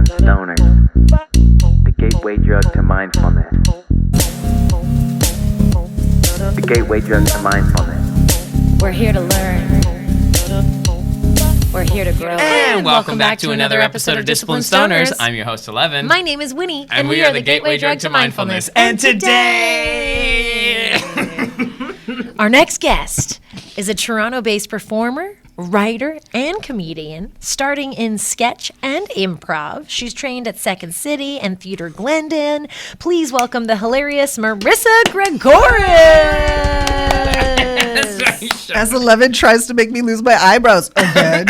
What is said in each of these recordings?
Stoners, the gateway drug to mindfulness. The gateway drug to mindfulness. We're here to learn. We're here to grow. And welcome back to another episode of Disciplined Stoners. I'm your host, 11. My name is Winnie. And we are the gateway drug to mindfulness. And today, our next guest is a Toronto-based performer, writer, and comedian, starting in sketch and improv. She's trained at Second City and Theatre Glendon. Please welcome the hilarious Marissa Gregoris. As 11 tries to make me lose my eyebrows again.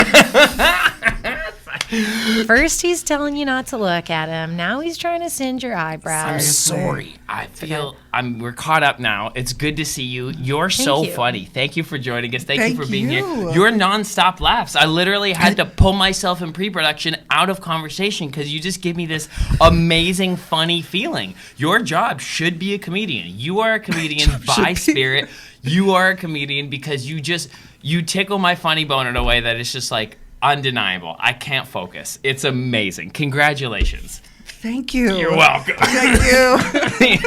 First, he's telling you not to look at him. Now he's trying to singe your eyebrows. I'm sorry. I feel we're caught up now. It's good to see you. You're so funny. Thank you for joining us. Thank you for being here. Your nonstop laughs. I literally had to pull myself in pre-production out of conversation because you just give me this amazing, funny feeling. Your job should be a comedian. You are a comedian by spirit. You are a comedian because you tickle my funny bone in a way that is just like undeniable. I can't focus. It's amazing. Congratulations. Thank you. You're welcome. Thank you.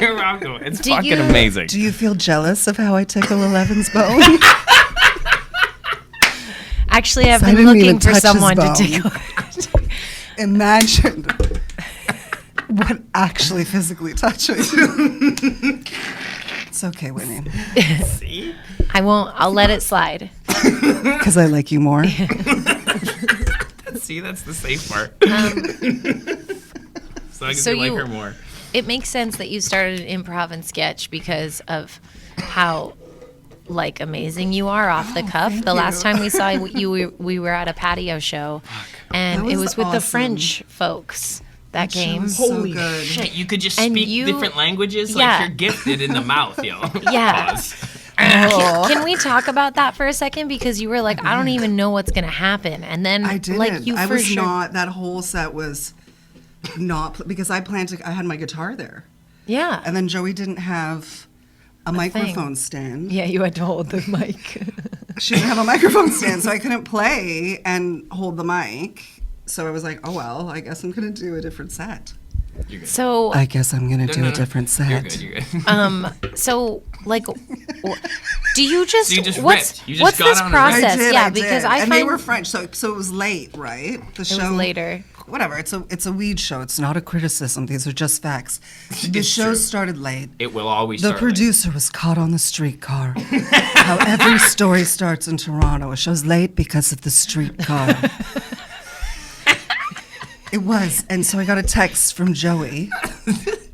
You're welcome. It's fucking amazing. Do you feel jealous of how I tickle 11's bone? Actually, I've been looking for someone to tickle it. Imagine what actually physically touching. It's okay, Winnie. See? I won't. I'll let it slide. Because I like you more. See, that's the safe part. So I can like her more. It makes sense that you started improv and sketch because of how amazing you are off the cuff. The last time we saw you, we were at a patio show, and it was with the French folks that came. Holy shit! You could just speak different languages like you're gifted in the mouth, yo. Yeah. Can we talk about that for a second? Because you were like, I don't even know what's gonna happen, and then I didn't. Not. That whole set was not because I had my guitar there. Yeah. And then Joey didn't have a microphone stand. Yeah, you had to hold the mic. She didn't have a microphone stand, so I couldn't play and hold the mic. So I was like, oh well, I guess I'm gonna do a different set. So I guess I'm gonna do a different set. You're good. So do you just? So you just what's ripped. You just what's got this on process? I did. Because and they were French, so it was late, right? The show was later. Whatever. It's a weed show. It's not a criticism. These are just facts. The show started late. It will always. The producer was caught on the streetcar. How every story starts in Toronto. A show's late because of the streetcar. It was, and so I got a text from Joey.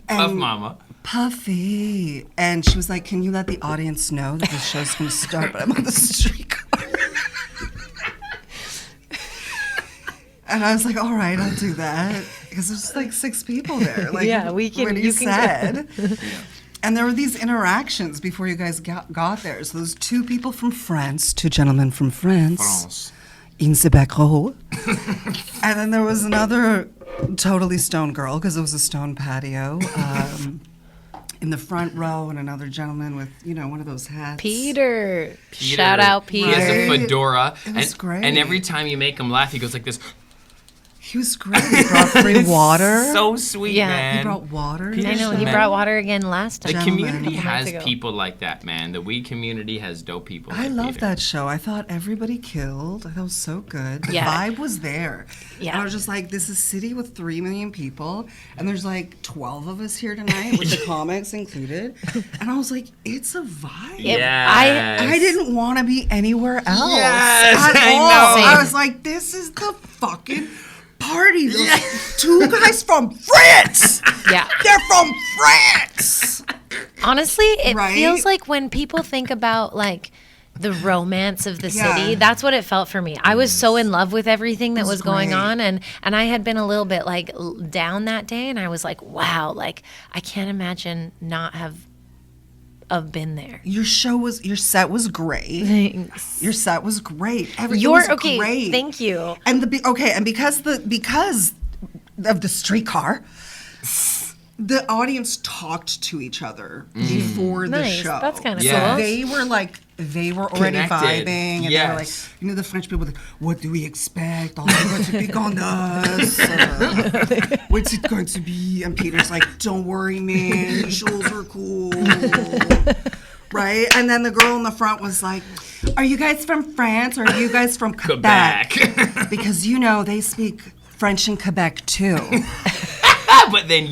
Puff Mama. Puffy. And she was like, can you let the audience know that the show's going to start, but I'm on the streetcar? And I was like, all right, I'll do that. Because there's like 6 people there. Like, yeah, we can. When you said. And there were these interactions before you guys got there. So there's 2 people from France, 2 gentlemen from France. In the back row. And then there was another totally stone girl, because it was a stone patio, in the front row, and another gentleman with, one of those hats. Peter. Shout out, Peter. He has a fedora. It was great. And every time you make him laugh, he goes like this. He was great. He brought free water. So sweet, man. He brought water. I know, he brought water again last time. The community has people like that, man. The weed community has dope people like I love Peter. that show. I thought everybody killed. I thought it was so good. The vibe was there. Yeah. And I was just like, this is a city with 3 million people, and there's like 12 of us here tonight, with the comics included. And I was like, it's a vibe. Yes. I didn't want to be anywhere else. Yes, at I all. know. I was like, this is the fucking party. Those 2 guys from France. Yeah. They're from France. Honestly, it feels like when people think about the romance of the city, that's what it felt for me. I was so in love with everything that was going on, and I had been a little bit down that day, and I was like, wow, I can't imagine not have been there. Your set was great. Thanks. Your set was great. Everything was great. Thank you. And because of the streetcar, the audience talked to each other before the show. That's kind of Yes. cool. They were already Connected. vibing, and they were like, Yes. the French people were like, what do we expect? Are they going to pick on us? What's it going to be? And Peter's like, don't worry, man, the shows are cool. Right? And then the girl in the front was like, are you guys from France or are you guys from Quebec? Because, they speak French in Quebec too. But then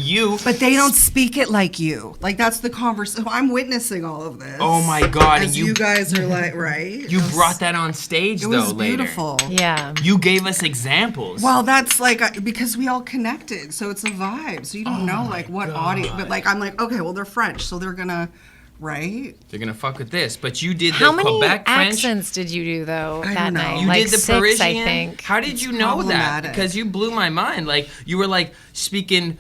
But they don't speak it like you. Like, that's the conversation. I'm witnessing all of this. Oh my God. As you guys are like, right? You brought that on stage, It though, was later. beautiful. Yeah. You gave us examples. Well, that's like, because we all connected. So it's a vibe. So you don't know, like, what audience. But, like, I'm like, okay, well, they're French. So they're going to, right? They're going to fuck with this. But you did How the many Quebec French. accents did you do though I that don't know. night? You like did the 6, Parisian. I think. How did you know that? problematic. Because you blew my mind. Like, you were like speaking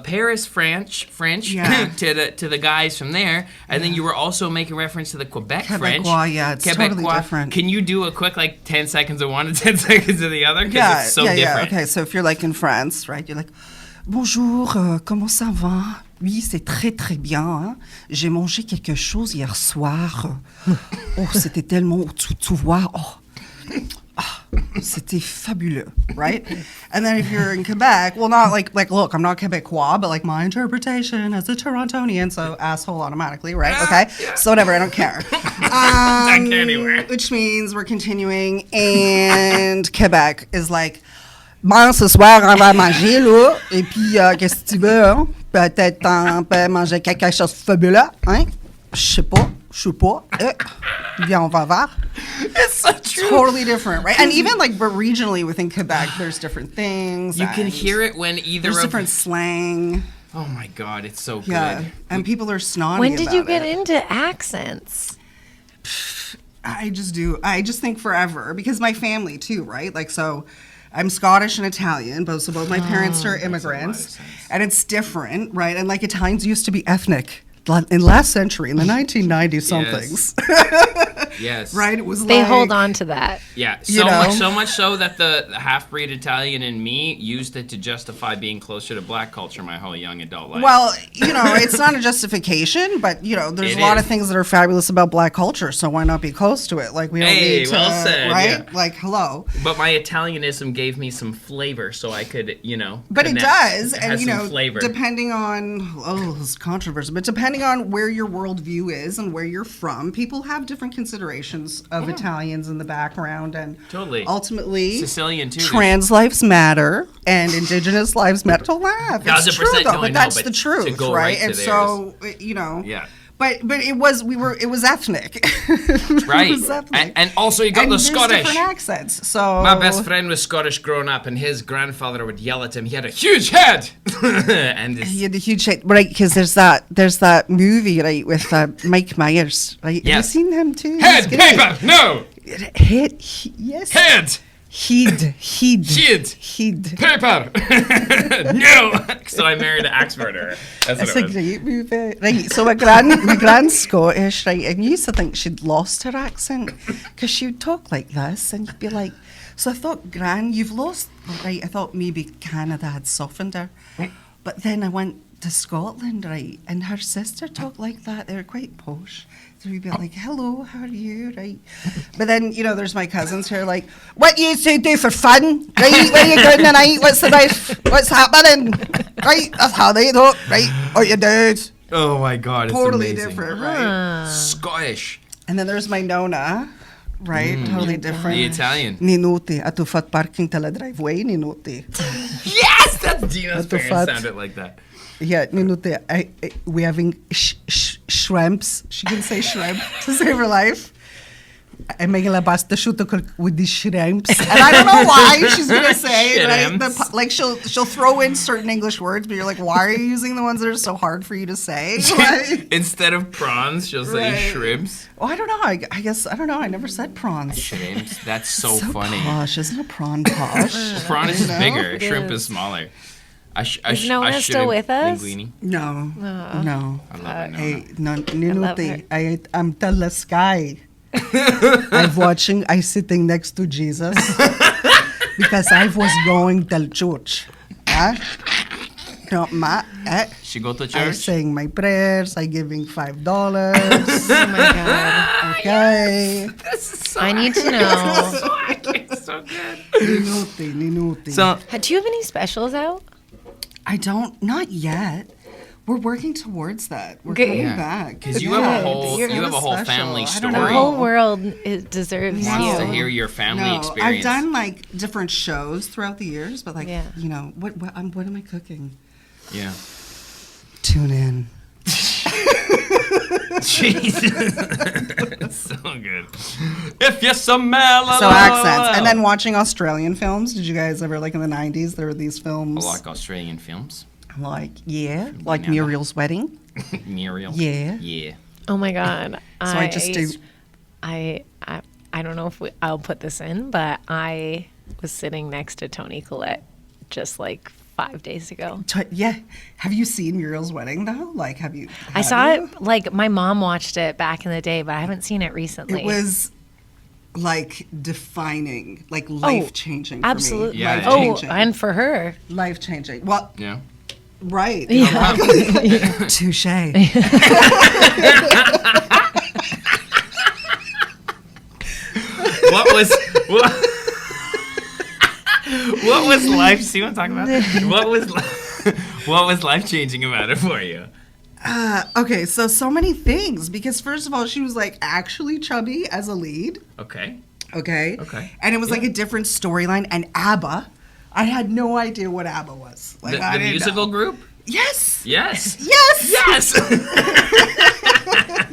Paris French Yeah. to the guys from there, and then you were also making reference to the Quebec French. Quebecois, yeah, it's totally different. Can you do a quick 10 seconds of one and 10 seconds of the other? Because it's so different. Okay, so if you're like in France, right, you're like, bonjour, comment ça va? Oui, c'est très très bien. Hein? J'ai mangé quelque chose hier soir. Oh, c'était tellement, tu vois, c'était fabuleux, right? And then if you're in Quebec, well, not like look, I'm not Quebecois, but like my interpretation as a Torontonian, so asshole automatically, right? Okay, so whatever, I don't care. I can't anywhere. Which means we're continuing, and Quebec is like, bon, ce soir, on va manger, là, et puis, qu'est-ce que tu veux, hein? Peut-être on peut manger quelque chose de fabuleux, hein? Je sais pas. Viens, on va voir. It's so true. Totally different, right? And even but regionally within Quebec, there's different things. You can and hear it when either There's of different slang. Oh my God, it's so Yeah, good. and people are snotty. When did you about get it. into accents? I just think forever because my family too, right? Like, so I'm Scottish and Italian, so both my parents are immigrants, and it's different, right? And like Italians used to be ethnic in last century, in the 1990 somethings. Yes. Right? It was They like, hold on to that. Yeah, You know? so much so that the half-breed Italian in me used it to justify being closer to black culture my whole young adult life. Well, it's not a justification, but there's It a lot is. of things that are fabulous about black culture, so why not be close to it? Like, we don't need to, well said, right? yeah. Like, hello. But my Italianism gave me some flavor, so I could, But it connect. does, It and has some flavor. depending on this controversy, but depending on where your worldview is and where you're from, people have different considerations of Italians in the background, and Totally. ultimately, Sicilian too. trans lives matter and indigenous lives matter. To laugh, it's 1000%, true though, no, I but know, that's but the to truth, go right? right to And theirs. so Yeah. But it was ethnic, Right. It was ethnic. And also you got And the there's Scottish. different accents. So My best friend was Scottish growing up, and his grandfather would yell at him. He had a huge head, and he had a huge hit, right? Because there's that movie, right, with Mike Myers, right? Yes. Have you seen him too? head He's great. paper. No Yes. head He'd. paper. No. So I married an axe murderer. That's It's what a it was. great movie. Right, so my grand's Scottish, right, and you used to think she'd lost her accent because she would talk like this, and you'd be like, so I thought, Gran, you've lost, right, I thought maybe Canada had softened her, but then I went to Scotland, right, and her sister talked like that. They were quite posh. So we'd be like, hello, how are you, right? But then, there's my cousins who are like, what you two do for fun, right? Where you going tonight? What's the life? What's happening? Right? That's how they talk, right? What you do? Oh my God, it's Totally amazing. different, right? Scottish. And then there's my Nona, right? Totally different. The Italian. Ninote, ato fat parking tala driveway, Ninote. Yes, that's Dina's What the parents fuck? sounded like that. Yeah, Ninote, we're having shrimps. She can say shrimp to save her life. I'm making a pasta shoot with these shrimps. And I don't know why she's going to say it, right? Shrimps. She'll throw in certain English words, but you're like, why are you using the ones that are so hard for you to say? Like, Instead of prawns, she'll say Right. shrimps. oh, I don't know. I guess, I don't know. I never said prawns. Shrimps. That's so funny. Posh, isn't a prawn posh? Prawn is You know? bigger. It Shrimp is. is smaller. Is Nona still with us? Linguine. No, no. I love it. Hey, no, love her. Ninote, I'm the sky. I'm sitting next to Jesus because I was going to church. Huh? She go to I church? saying my prayers. I giving $5. Oh my god. Okay. I need to know. It's so good. Minuti. So, Do you have any specials out? I don't, not yet. We're working towards that. We're Good. coming Yeah. back. because you have a whole, You're- you have a whole special. family I story. don't know. The whole world deserves Wants you. to hear your family No, experience. I've done like different shows throughout the years, but like, Yeah. you know, what am I cooking? Yeah. Tune in. Jesus. So good. If you smell So accents. And then watching Australian films. Did you guys ever, like in the 90s, there were these I films? like Australian films. Like, yeah. Like Never. Muriel's Wedding. Muriel. Yeah. Yeah. Oh my god. So I just do. I don't know if I'll put this in, but I was sitting next to Toni Collette just like 5 days ago. Yeah. Have you seen Muriel's Wedding, though? Like, have you? I saw it, like, my mom watched it back in the day, but I haven't seen it recently. It was like defining, like life-changing for Absolutely. me. Yeah, yeah. Oh, Life-changing. and for her. Life-changing. Well, Yeah. right. Yeah. Touche. What was life? See what I'm talking about? What was life changing about it for you? Okay, so many things. Because first of all, she was like actually chubby as a lead. Okay. Okay. Okay. And it was like a different storyline. And ABBA, I had no idea what ABBA was. Like The I didn't musical know. group? Yes. Yes. Yes. Yes.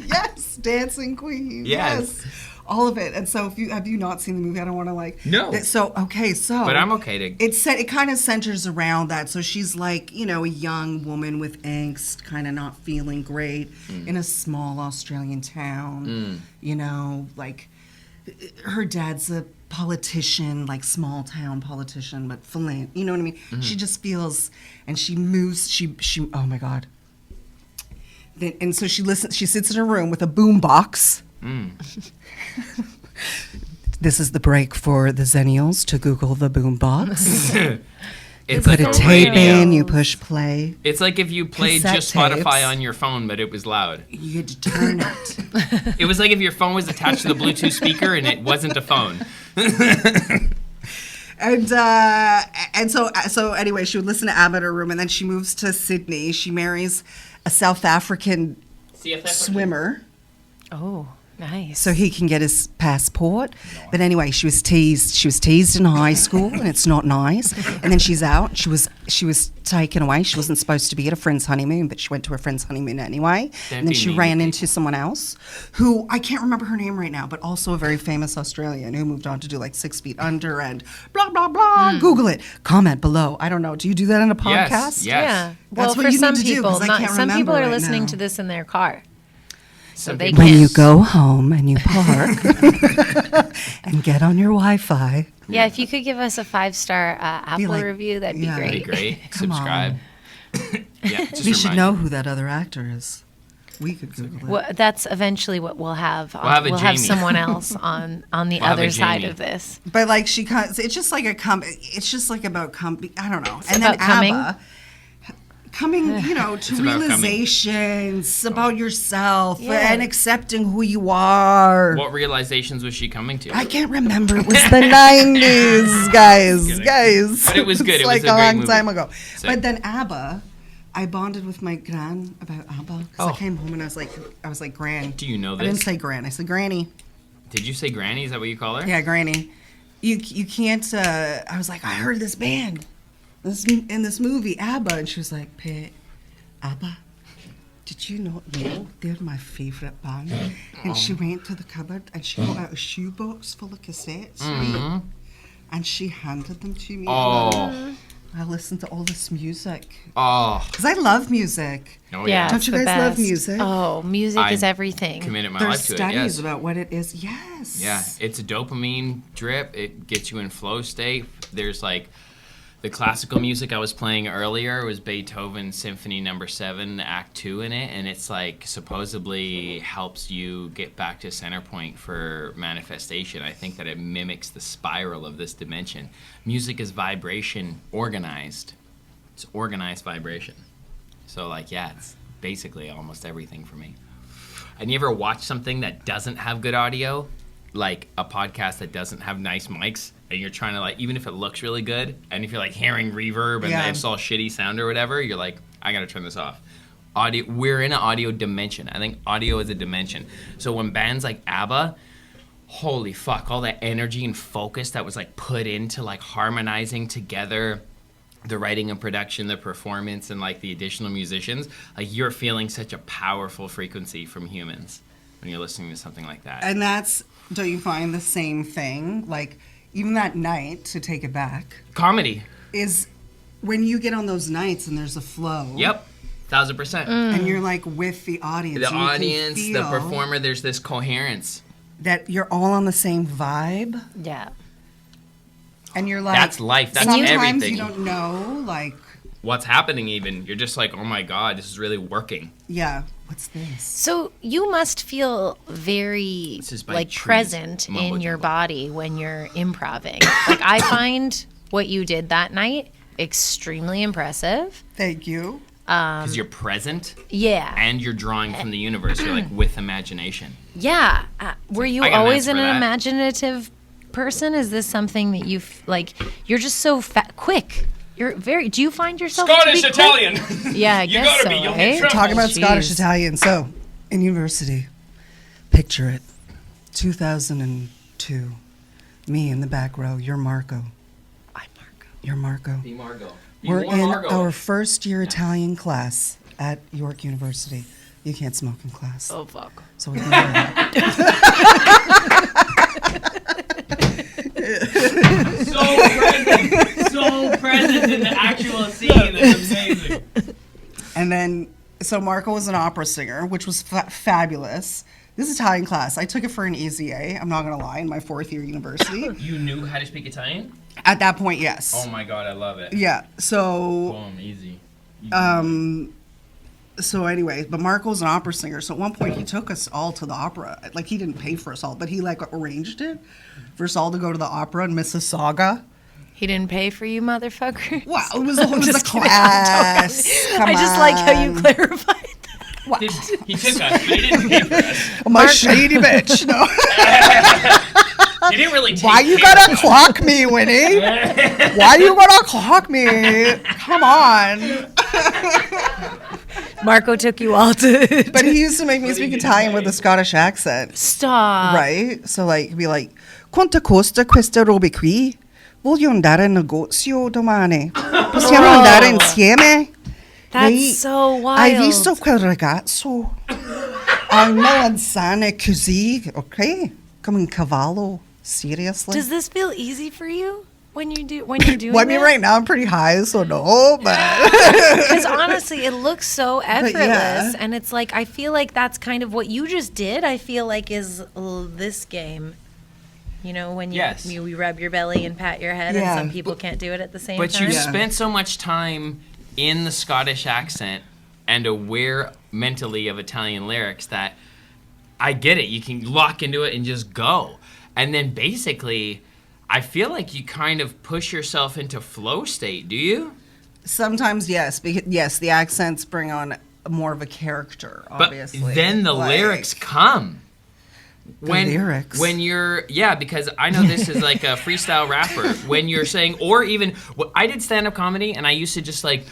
Yes. Dancing Queen. Yes. All of it. And so if you have you not seen the movie, I don't want to like No. So okay, so But I'm okay to. it kind of centers around that. So she's like, you know, a young woman with angst, kind of not feeling great in a small Australian town. You know, like her dad's a politician, like small town politician, but you know what I mean? She just feels, and she moves. She. Oh my God. And so she listens. She sits in her room with a boom box. This is the break for the Zennials to Google the boom box. It's Put like a tape radio. in, you push play. It's like if you played Cassette just Spotify tapes. on your phone, but it was loud. You had to turn it. It was like if your phone was attached to the Bluetooth speaker and it wasn't a phone. And so anyway, she would listen to ABBA in her room, and then she moves to Sydney. She marries a South African swimmer. Oh, nice. So he can get his passport. But anyway, she was teased. She was teased in high school, and it's not nice. And then she's out. She was taken away. She wasn't supposed to be at a friend's honeymoon, but she went to her friend's honeymoon anyway. And then she ran into someone else who I can't remember her name right now, but also a very famous Australian who moved on to do like 6 Feet Under and blah blah blah. Google it. Comment below. I don't know. Do you do that in a podcast? Yes. Yeah. That's Well, what for you need some to do, people, 'cause I can't some people remember are right listening now. to this in their car. So they When can't. you go home and you park and get on your Wi-Fi. Yeah, if you could give us a 5-star Apple like- review, that'd be yeah. That'd be great. great. Come on. Subscribe. Yeah, just We should remind know you. who that other actor is. We could Google it. Well, that's eventually what we'll have. have a We'll have Jamie. someone else on the We'll have a other side Jamie. of this. But like she comes, it's just like it's just like about I don't know. And about then coming? ABBA, coming, you know, to about coming. realizations about yourself Yeah. and accepting who you are. What realizations was she coming to? I can't remember. It was the 90s, guys. But it was good. It's It was like a a great long movie. time ago. Sick. But then ABBA, I bonded with my gran about ABBA because I Oh. came home and I was like, Gran. Do you know I didn't this? say Gran. I said Granny. Did you say Granny? Is that what you call her? Yeah, Granny. You can't. I was like, I heard this band, in this movie, ABBA, and she was like, Pet, ABBA. Did you not know they're my favorite band? And she went to the cupboard and she got out a shoebox full of cassettes, right? And she handed them to me. Oh. I listened to all this music Oh. because I love music. Oh Yeah, yeah. Don't it's you the guys love best. music? Oh, music I is everything. Committed my There's life to it. studies Yes. about what it is. Yes. Yeah, it's a dopamine drip. It gets you in flow state. There's like the classical music I was playing earlier was Beethoven's Symphony No. 7, Act 2 in it, and it's like supposedly helps you get back to center point for manifestation. I think that it mimics the spiral of this dimension. Music is vibration organized. It's organized vibration. So like, yeah, it's basically almost everything for me. And you ever watch something that doesn't have good audio? Like a podcast that doesn't have nice mics, and you're trying to like, even if it looks really good, and if you're like hearing reverb and it's all shitty sound or whatever, you're like, I gotta turn this off. Audio, we're in an audio dimension. I think audio is a dimension. So when bands like ABBA, holy fuck, all that energy and focus that was like put into like harmonizing together the writing and production, the performance, and like the additional musicians, like you're feeling such a powerful frequency from humans when you're listening to something like that. And that's, don't you find the same thing? Like, even that night, to take it back. Comedy. Is when you get on those nights and there's a flow. Yep. 1000%. And you're like with the audience. The audience, the performer, there's this coherence. That you're all on the same vibe. Yeah. And you're like. That's life. That's sometimes everything. Sometimes you don't know, like. What's happening even. You're just like, oh my God, this is really working. Yeah. What's this? So you must feel very like present in your body when you're improving. Like I find what you did that night extremely impressive. Thank you. Because you're present. Yeah. And you're drawing from the universe. You're like with imagination. Yeah. Were you always an imaginative person? Is this something that you've like? You're just so quick. You're very. Do you find yourself Scottish Italian? Yeah, I guess so. You'll right? Talking about Scottish Italian. So, in university, picture it. 2002. Me in the back row. You're Marco. I'm Marco. You're Marco. Be Margot. We're in our first year Italian class at York University. You can't smoke in class. Oh fuck. So we can do that. So present in the actual scene. It's amazing. And then, so Marco was an opera singer, which was fabulous. This Italian class, I took it for an easy A. I'm not going to lie, in my 4th year university. You knew how to speak Italian? At that point, yes. Oh my God, I love it. Yeah, so... Boom, easy. So anyway, but Marco's an opera singer, so at one point he took us all to the opera. Like, he didn't pay for us all, but he, like, arranged it for us all to go to the opera in Mississauga. He didn't pay for you, motherfucker. Wow, it was a class. I just like how you clarified that. Wow. He took us, but he didn't pay for us. I'm a shady bitch. No. He didn't really take Why you gotta clock me, Winnie? Why you gotta clock me? Come on. Marco took you all to... But he used to make me speak Italian with a Scottish accent. Stop. Right? So, like, he'd be like, Quanto costa questa roba qui? Voglio andare in negozio domani. Possiamo andare insieme? That's so wild. Hai visto quel ragazzo? Ha una melanzane così, ok? Come un cavallo. Seriously? Does this feel easy for you when you're doing Well, I mean, this? right now I'm pretty high, so no, but... Because honestly, it looks so effortless, yeah. and it's like, I feel like that's kind of what you just did, I feel like is this game. You know, when you rub your belly and pat your head, and some people can't do it at the same time. But you spent so much time in the Scottish accent and aware mentally of Italian lyrics that I get it. You can lock into it and just go. And then basically, I feel like you kind of push yourself into flow state, do you? Sometimes, yes. Yes, the accents bring on more of a character, obviously. But then the lyrics come. Lyrics. When you're, because I know this is like a freestyle rapper. When you're saying, or even, I did stand-up comedy, and I used to just like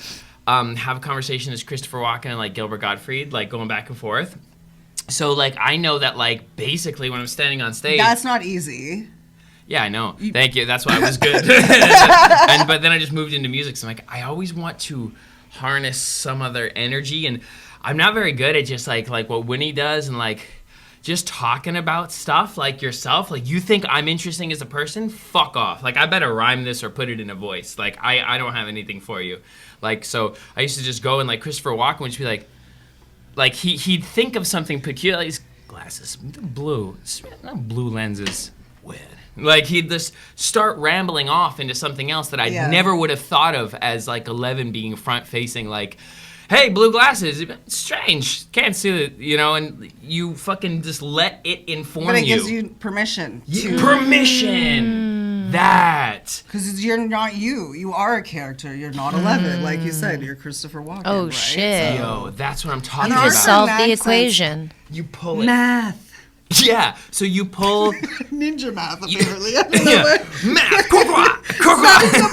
have a conversation as Christopher Walken and like Gilbert Gottfried, like going back and forth. So like I know that like basically when I'm standing on stage. That's not easy. Yeah, I know. Thank you. That's why I was good. But then I just moved into music. So I'm like, I always want to harness some other energy, and I'm not very good at just like what Winnie does and like just talking about stuff like yourself. Like, you think I'm interesting as a person? Fuck off. Like, I better rhyme this or put it in a voice. Like, I don't have anything for you. Like, so I used to just go and like Christopher Walken would just be like he'd think of something peculiar. His glasses, blue lenses. Weird. Like, he'd just start rambling off into something else that I never would have thought of as like 11 being front facing, like, hey, blue glasses, strange, can't see it, you know, and you fucking just let it inform you. But it gives you permission. Permission! That. Because you're not you. You are a character. You're not 11. Like you said, you're Christopher Walken. Oh, right? shit. Yo, that's what I'm talking You about. just solved the accents. equation. You pull it. Math. Yeah. So you pull. Ninja math, apparently. Math.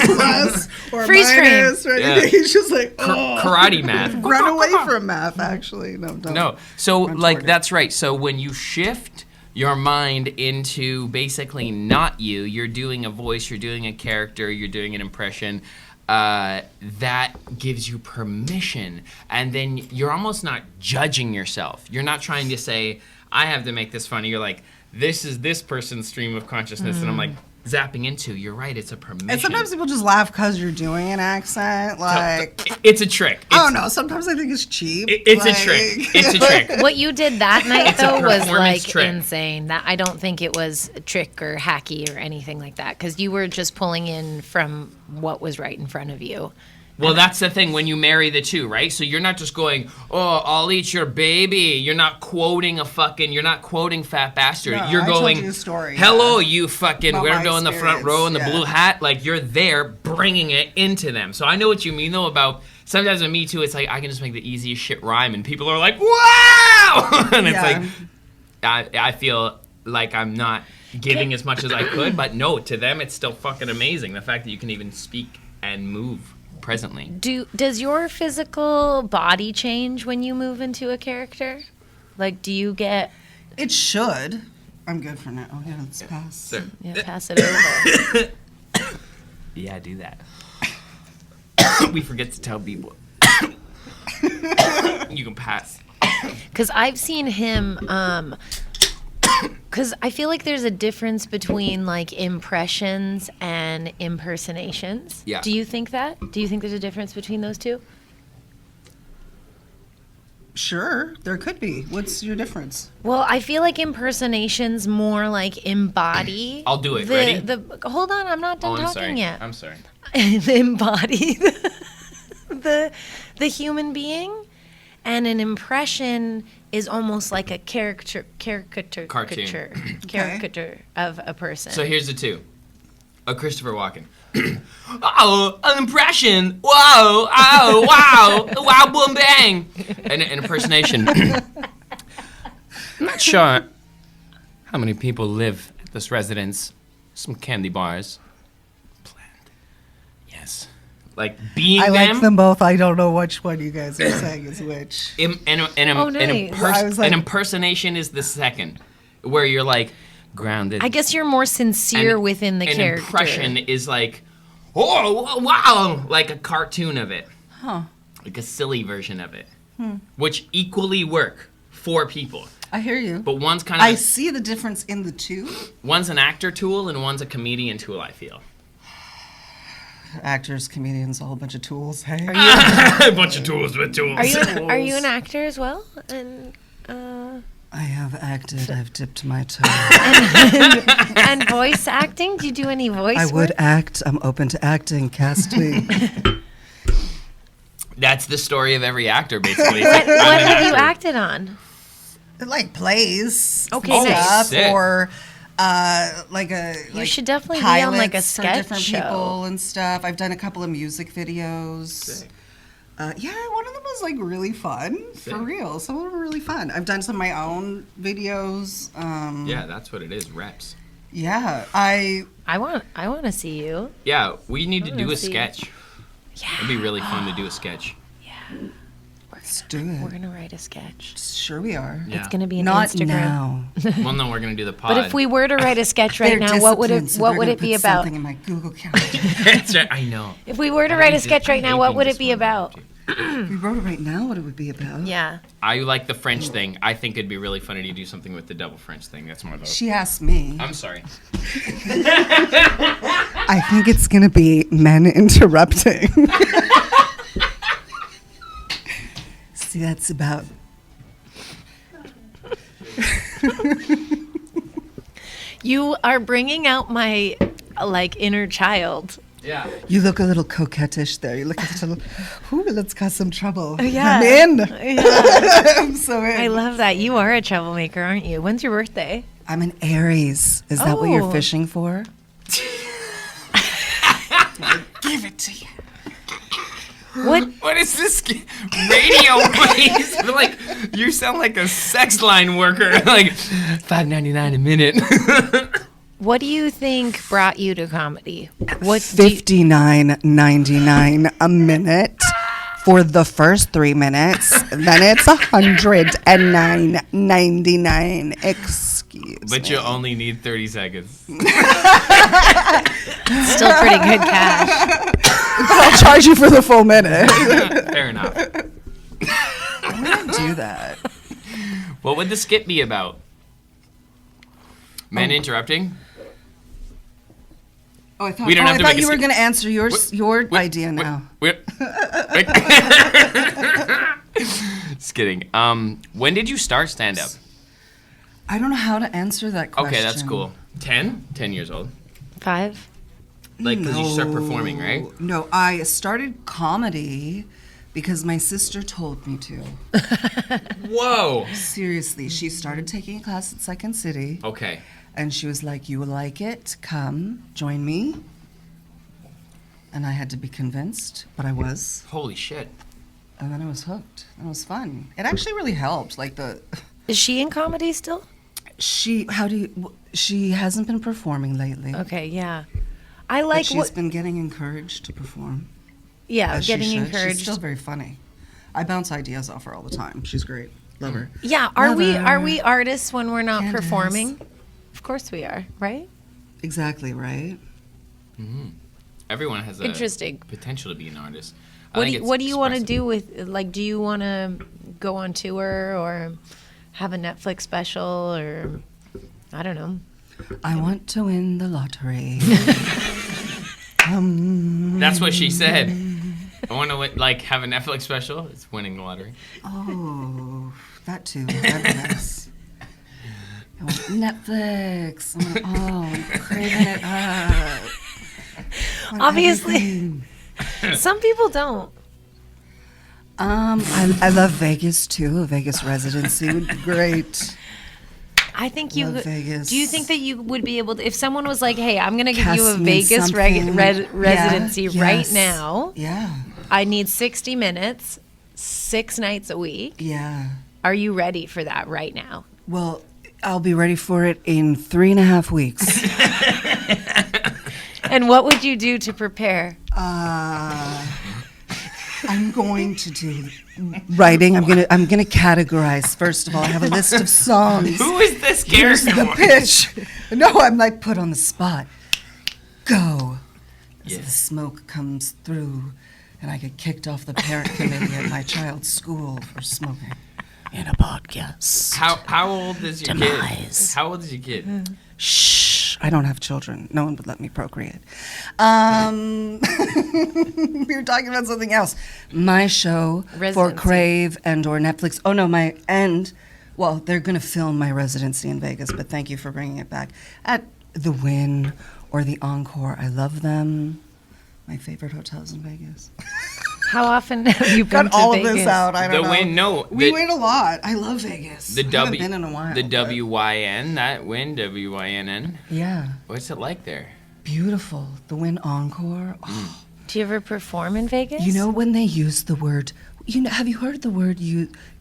Plus or Freeze frame. minus, right? Yeah. He's just like, oh. Karate math. Run away from math, actually. No, don't. No. So, Run like, toward it. that's right. So when you shift your mind into basically not you, you're doing a voice, you're doing a character, you're doing an impression, that gives you permission. And then you're almost not judging yourself. You're not trying to say, I have to make this funny. You're like, this is this person's stream of consciousness. And I'm like, zapping into, you're right, it's a permission. And sometimes people just laugh because you're doing an accent. Like, it's a trick. I don't know. Sometimes I think it's cheap. It's like, a trick. It's a trick. What you did that night, It's a though, was performance like trick. insane. That I don't think it was a trick or hacky or anything like that, because you were just pulling in from what was right in front of you. Well, that's the thing when you marry the two, right? So you're not just going, oh, I'll eat your baby. You're not quoting you're not quoting Fat Bastard. No, You're I told going, you a story, hello, you fucking About my weirdo in the front row in the experience, blue hat. Like, you're there bringing it into them. So I know what you mean, though, about sometimes with me, too, it's like I can just make the easiest shit rhyme, and people are like, wow! And it's Yeah. like, I feel like I'm not giving as much as I could, but no, to them, it's still fucking amazing. The fact that you can even speak and move presently. Does your physical body change when you move into a character? Like, do you get... It should. I'm good for now. Oh, yeah, let's pass. Sure. Yeah, pass it over. Yeah, do that. We forget to tell people. You can pass. Because I've seen him... Because I feel like there's a difference between, like, impressions and impersonations. Yeah. Do you think that? Do you think there's a difference between those two? Sure, there could be. What's your difference? Well, I feel like impersonations more like embody. I'll do it. Ready? Hold on, I'm not done I'm talking sorry. yet. I'm sorry. Embody the human being, and an impression is almost like a caricature of a person. So here's the two. A Christopher Walken. Oh, an impression. Whoa, oh, wow. Wow, boom, bang. An impersonation. I'm not sure how many people live at this residence. Some candy bars. Planned. Yes. Like being I them. like them both. I don't know which one you guys are saying is which. Nice. An impersonation is the second, where you're like grounded. I guess you're more sincere And within the an character. impression is like, oh, wow, like a cartoon of it. Huh. Like a silly version of it. Which equally work for people. I hear you. But one's kind I of, see the difference in the two. one's an actor tool and one's a comedian tool, I feel. Actors, comedians, a whole bunch of tools. Hey. A bunch of tools with tools. Are you an actor as well? And I have acted. I've dipped my toe. and voice acting? Do you do any voice I would work? act. I'm open to acting. Cast me. That's the story of every actor, basically. What I'm an have you actor. acted on? Like plays. Okay, Oh, nice. sick. Or like a. You like should definitely be on, like, a pilots for sketch different show. people and stuff. I've done a couple of music videos. Sick. Yeah, one of them was like really fun. Sick. For real. Some of them were really fun. I've done some of my own videos. Yeah, that's what it is, reps. Yeah, I want to see you. Yeah, we need to do a Let's see. sketch. Yeah. It'd be really fun to do a sketch. let's do We're it. gonna write a sketch. Sure, we are. Yeah. It's gonna be an Not Instagram. now. Well, no, we're gonna do the pod. But if we were to write a sketch right They're now, what would disciplined, it so what they're would gonna it be put about? Something in my Google calendar. That's right, I know. If we were to write a sketch right now, what would it be about? If we wrote it right now, what it would be about? Yeah. I like the French thing. I think it'd be really funny to do something with the double French thing. That's my vote. She asked me. I'm sorry. I think it's gonna be men interrupting. See, that's about. You are bringing out my inner child. Yeah. You look a little coquettish there. You look a little. Ooh, let's cause some trouble. Yeah. I'm in. Yeah. I'm so in. I love that. You are a troublemaker, aren't you? When's your birthday? I'm an Aries. Is that what you're Oh. fishing for? Give it to you. What is this radio voice? Like, you sound like a sex line worker. Like, $5.99 a minute. What do you think brought you to comedy? $59.99 a minute for the first 3 minutes. Then it's $109.99. Excuse But me. you only need 30 seconds. Still pretty good cash. I'll charge you for the full minute. Fair enough. I'm gonna do that. What would the skit be about? Men interrupting? Oh, I thought, We don't have to make a you were skit. going to answer your idea now. Just kidding. When did you start stand-up? I don't know how to answer that question. Okay, that's cool. 10? 10 years old. 5. Like, because you start performing, right? No, I started comedy because my sister told me to. Whoa. Seriously, she started taking a class at Second City. Okay. And she was like, you will like it. Come, join me. And I had to be convinced, but I was. Holy shit. And then I was hooked. It was fun. It actually really helped. Like Is she in comedy still? she hasn't been performing lately. Okay, yeah. I But like she's been getting encouraged to perform. Yeah, as she getting should. encouraged. She's still very funny. I bounce ideas off her all the time. She's great. Love her. Yeah, are we Lover. artists when we're not Candace. performing? Of course we are, right? Exactly, right? Everyone has a Interesting. potential to be an artist. What do you want to do with, like, do you want to go on tour or have a Netflix special or, I don't know. I want to win the lottery. That's what she said. I want to have a Netflix special. It's winning the lottery. Oh, that too. That'd be nice. I want Netflix. I'm craving it up. Want Obviously. everything. Some people don't. I love Vegas too. A Vegas residency would be great. I think you. Love Vegas. Do you think that you would be able to, if someone was like, "Hey, I'm gonna give Cast you a me in Vegas something. residency Yeah, right yes. now. Yeah. I need 60 minutes, 6 nights a week. Yeah. Are you ready for that right now?" Well, I'll be ready for it in 3.5 weeks. And what would you do to prepare? I'm going to do writing. I'm gonna categorize. First of all, I have a list of songs. Who is this Here's character? the pitch. No, I'm like put on the spot. Go. As the smoke comes through, and I get kicked off the parent committee at my child's school for smoking in a podcast. How old is your Demise. kid? How old is your kid? Shh, I don't have children. No one would let me procreate. We were talking about something else. My show for Residency. Crave and/or Netflix. Oh no, well, they're going to film my residency in Vegas, but thank you for bringing it back. At the Wynn or the Encore, I love them. My favorite hotels in Vegas. How often have you been Got to all Vegas? of this out. I don't The know. Wynn, no. We win a lot. I love Vegas. The I haven't been in a while. The but- WYN, that Wynn, WYNN. Yeah, What's it like there? beautiful. The Wynn Encore. Oh. Do you ever perform in Vegas? You know when they use the word, have you heard the word,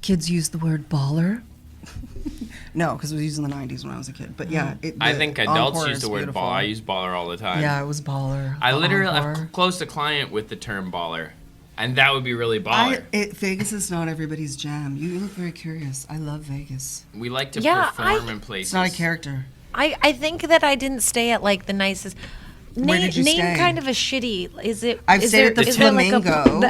kids use the word baller? No, because it was used in the 90s when I was a kid. But yeah. I think adults Encore use is the word beautiful. baller. I use baller all the time. Yeah, it was baller. I literally, Encore. I've closed a client with the term baller. And that would be really baller. Vegas is not everybody's jam. You look very curious. I love Vegas. We like to Yeah, perform in places. It's not a character. I think that I didn't stay at like the nicest. Where did you name stay? kind of a shitty. Is it? I've is stayed there, at the is there like a- Flamingo,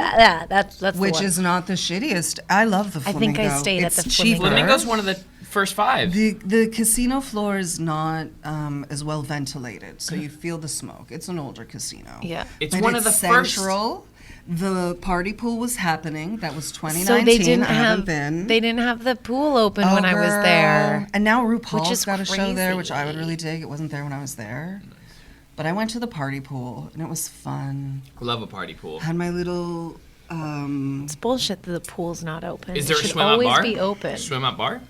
that's the Which one. is not the shittiest. I love the I Flamingo. think I stayed at It's the cheaper. Flamingo. Flamingo's one of the first 5. The casino floor is not as well ventilated, so you feel the smoke. It's an older casino. Yeah. It's But one it's of the first. central. The party pool was happening. That was 2019. So they didn't I haven't have been. they didn't have the pool open when I was Girl. there. And now RuPaul's is got a show there, which I would crazy. really dig. It wasn't there when I was there. But I went to the party pool, and it was fun. Love a party pool. Had my little... It's bullshit that the pool's not open. Is It there a should swim up always bar? be open. Swim up bar?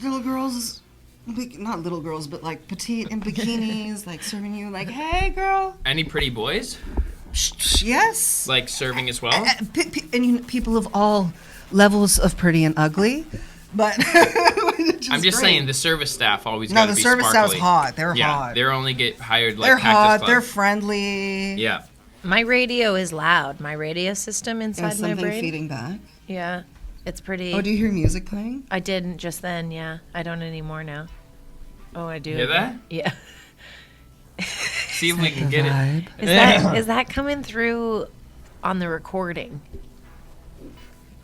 little girls, not little girls, but like petite in bikinis, like serving you like, hey, girl. Any pretty boys? Yes. Like serving as well? And people of all levels of pretty and ugly. But I'm just saying the service staff always No, got to the be service sparkly. staff's hot. They're Yeah, hot. they're only get hired like They're Cactus hot. Club. They're friendly. Yeah. My radio is loud. My radio system inside And my something brain. feeding back. Yeah, it's pretty. Oh, do you hear music playing? I didn't just then. Yeah, I don't anymore now. Oh, I do. Hear that? Yeah. See if we can get it. Is that coming through on the recording?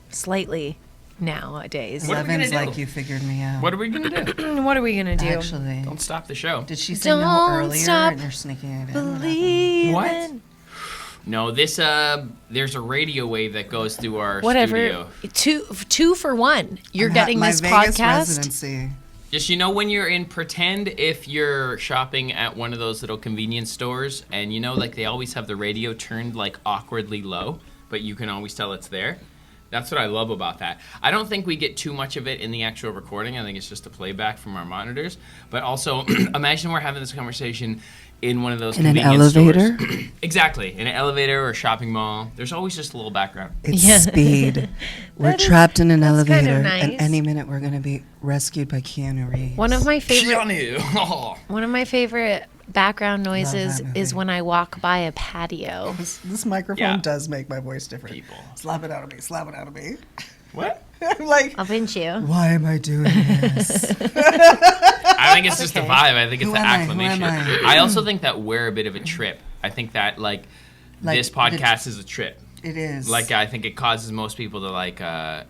Slightly nowadays. What are we gonna Levin's do? like, you figured me out. What are we going to do? What are we gonna do? Actually, Don't stop the show. did she say no Don't earlier stop and you're sneaking it in? Believe What? in- No, this there's a radio wave that goes through our Whatever. studio. Two for one. You're getting my this Vegas podcast. residency. Just when you're in pretend if you're shopping at one of those little convenience stores and like they always have the radio turned like awkwardly low, but you can always tell it's there. That's what I love about that. I don't think we get too much of it in the actual recording. I think it's just a playback from our monitors. But also, imagine we're having this conversation in one of those In an convenience elevator? stores. Exactly. In an elevator or a shopping mall. There's always just a little background. It's Yeah. speed. We're That is- trapped in an that's kind elevator, of and nice. any minute we're going to be rescued by Keanu Reeves. One of my favorite Keanu. One of my favorite background noises that movie. is when I walk by a patio. This microphone Yeah. does make my voice different. People. Slap it out of me. Slap it out of me. What? I'm like, I'll pinch you. why am I doing this? I think it's just the Okay. vibe. I think it's Who the am I? Who acclamation. am I also think that we're a bit of a trip. I think that Like, this podcast is a trip. It is. Like I think it causes most people to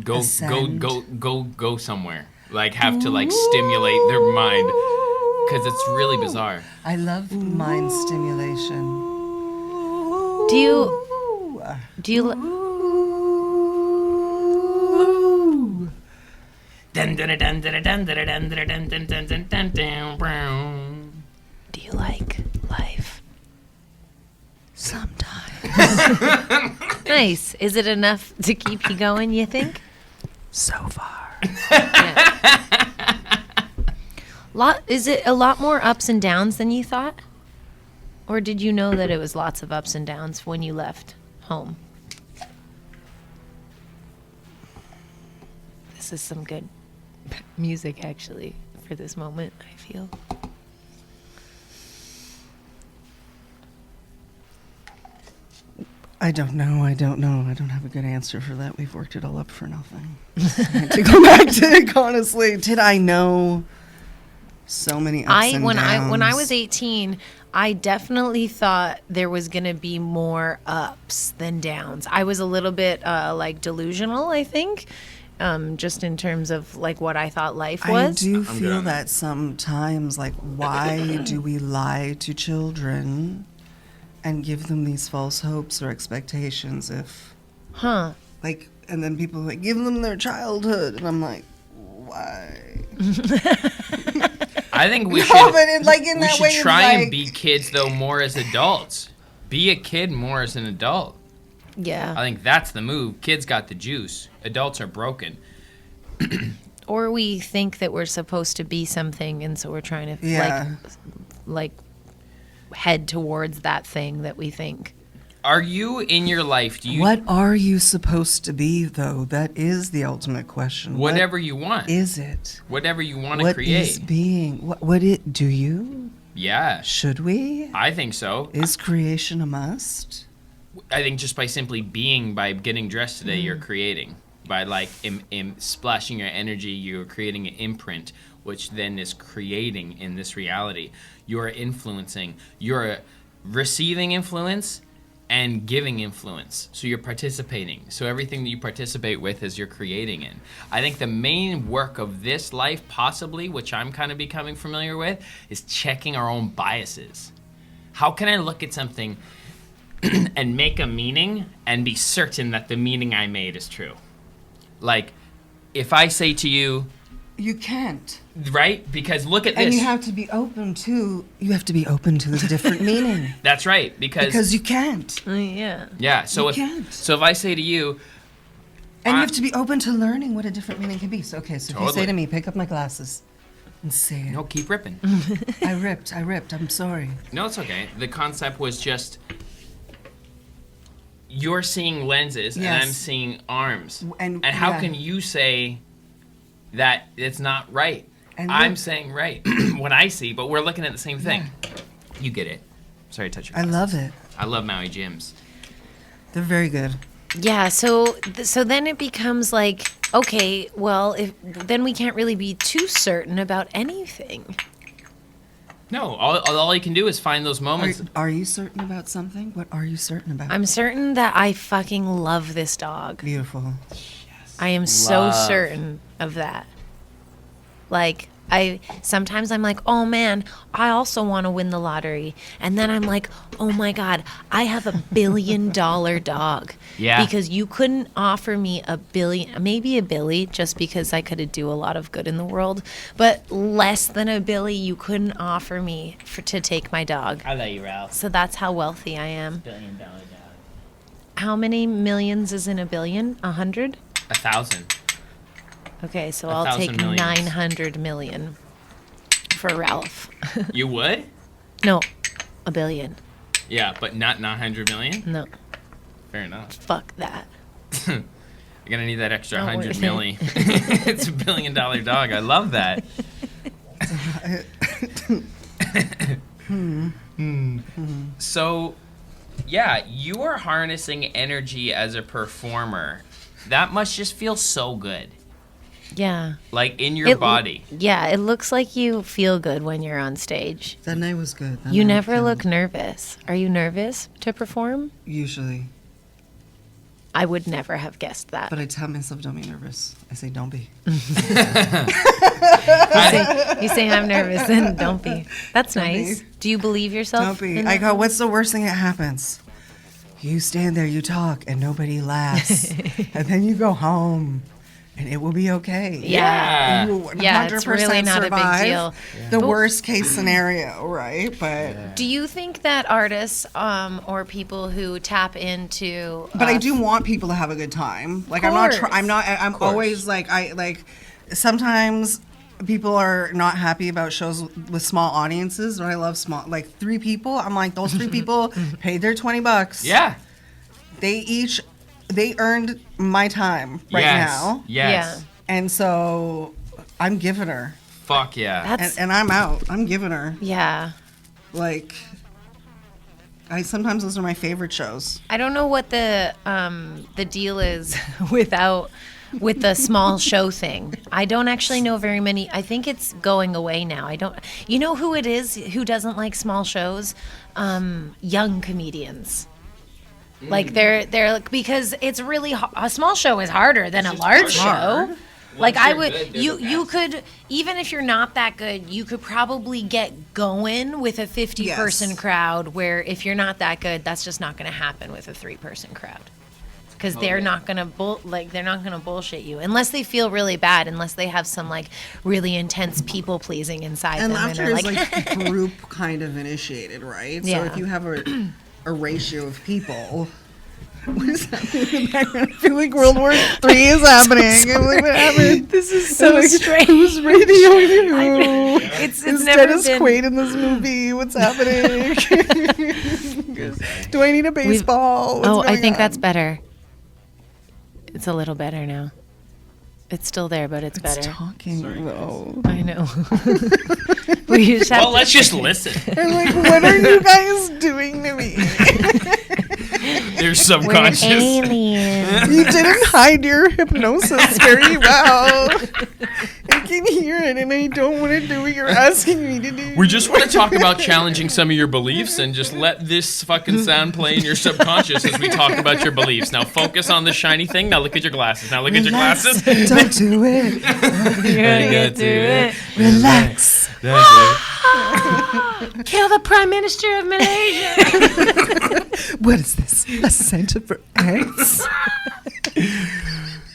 go Ascend. go somewhere. Like have to stimulate their mind because it's really bizarre. I love mind stimulation. Do you do you like life? Sometimes. Nice. Is it enough to keep you going, you think? So far. Is it a lot more ups and downs than you thought? Or did you know that it was lots of ups and downs when you left home? This is some good music, actually, for this moment, I feel. I don't know. I don't have a good answer for that. We've worked it all up for nothing. I had to go back to it, honestly. Did I know so many ups and When downs? I was 18, I definitely thought there was going to be more ups than downs. I was a little bit delusional, I think, just in terms of what I thought life was. I do good feel on that sometimes, why do we lie to children and give them these false hopes or expectations if, and then people are like, give them their childhood. And I'm like, why? I think we No, should. but in we that should way, it's try and like- be kids though more as adults. Be a kid more as an adult. Yeah. I think that's the move. Kids got the juice. Adults are broken. Or we think that we're supposed to be something, and so we're trying to Yeah. head towards that thing that we think. Are you in your life? Do you What are you supposed to be, though? That is the ultimate question. whatever you want? What is it? Whatever you want to What create. is being? Do you? Yeah, Should we? I think so. Is creation a must? I think just by simply being, by getting dressed today, you're creating. By splashing your energy, you're creating an imprint, which then is creating in this reality. You're influencing. You're receiving influence and giving influence. So you're participating. So everything that you participate with is you're creating in. I think the main work of this life, possibly, which I'm kind of becoming familiar with, is checking our own biases. How can I look at something and make a meaning and be certain that the meaning I made is true? If I say to you, You can't. right? Because look at And this. you have to be open to the different meaning. That's right. Because you can't. Yeah. yeah. So you if can't. so, if I say to you, And you have to be open to learning what a different meaning can be. So, if you Totally. say to me, pick up my glasses and say it. no, keep ripping. I ripped. I'm sorry. No, it's okay. The concept was just you're seeing lenses and I'm seeing arms. And how can you say that it's not right? And I'm saying right what I see, but we're looking at the same thing. You get it. Sorry to touch your glasses. I love it. I love Maui gyms. They're very good. Yeah, so then it becomes like, okay, well, then we can't really be too certain about anything. No, all you can do is find those moments. Are you certain about something? What are you certain about? I'm certain that I fucking love this dog. Beautiful. Yes. I am so certain of that. Like, sometimes I'm like, oh man, I also want to win the lottery. And then I'm like, oh my God, I have $1 billion dog. Yeah. Because you couldn't offer me maybe a billy, just because I could do a lot of good in the world. But less than a billy, you couldn't offer me to take my dog. I love you, Ralph. So that's how wealthy I am. $1 billion dog. How many millions is in a billion? 100? 1,000. Okay, so I'll take 900 million for Ralph. You would? No, $1 billion. Yeah, but not 900 million? No. Fair enough. Fuck that. You're gonna need that extra 100 milli. It's $1 billion dog. I love that. So, yeah, you are harnessing energy as a performer. That must just feel so good. Yeah. Like in your body. Yeah, it looks like you feel good when you're on stage. That night was good. You never look nervous. Are you nervous to perform? Usually. I would never have guessed that. But I tell myself, don't be nervous. I say, don't be. You say I'm nervous, then don't be. That's nice. Do you believe yourself? Don't be. I go, what's the worst thing that happens? You stand there, you talk, and nobody laughs. And then you go home. And it will be okay. Yeah. You will 100% yeah, it's really not a big deal. The worst case scenario, right? But do you think that artists or people who tap into But I do want people to have a good time. Like I'm always like sometimes people are not happy about shows with small audiences, but I love small, like 3 people. I'm like, those 3 people paid their $20. Yeah. They earned my time now. Yes. Yeah. And so I'm giving her. Fuck yeah. And I'm out. I'm giving her. Yeah. Like, sometimes those are my favorite shows. I don't know what the deal is with the small show thing. I don't actually know very many. I think it's going away now. You know who it is who doesn't like small shows? Young comedians. Like they're because it's really a small show is harder than a large show. Like you could, even if you're not that good, you could probably get going with a 50-person crowd, where if you're not that good, that's just not going to happen with a 3-person crowd. Because they're not gonna bullshit you unless they feel really bad, unless they have some like really intense people pleasing inside and them. Laughter is like group kind of initiated, right? Yeah. So if you have a ratio of people. What is happening in the background? I feel like World War III is happening. I'm like, what happened? This is so strange. Who's radioing who? It's is never Dennis been... Quaid in this movie? What's happening? Do I need a baseball? I think that's better. It's a little better now. It's still there, but it's better. Talking though. I know. Let's just listen. I'm like, what are you guys doing to me? They're subconscious. We're aliens. You didn't hide your hypnosis very well. I can hear it, and I don't want to do what you're asking me to do. We just want to talk about challenging some of your beliefs and just let this fucking sound play in your subconscious as we talk about your beliefs. Now focus on the shiny thing. Now look at your glasses. Now look at your glasses. Don't do it. You're gonna do it. Relax. Kill the Prime Minister of Malaysia. What is this? A center for ants?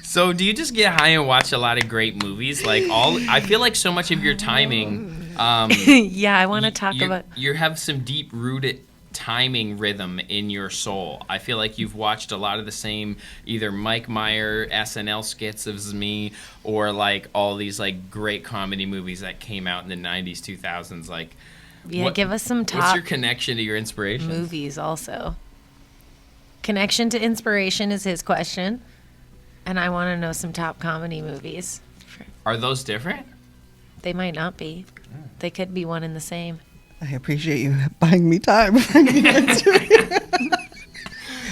So do you just get high and watch a lot of great movies? I feel like so much of your timing. Yeah, I want to talk about. You have some deep rooted timing rhythm in your soul. I feel like you've watched a lot of the same either Mike Meyer SNL skits of me or like all these like great comedy movies that came out in the 90s, 2000s. Like, yeah, give us some top. What's your connection to your inspiration? Movies also. Connection to inspiration is his question. And I want to know some top comedy movies. Are those different? They might not be. They could be one and the same. I appreciate you buying me time.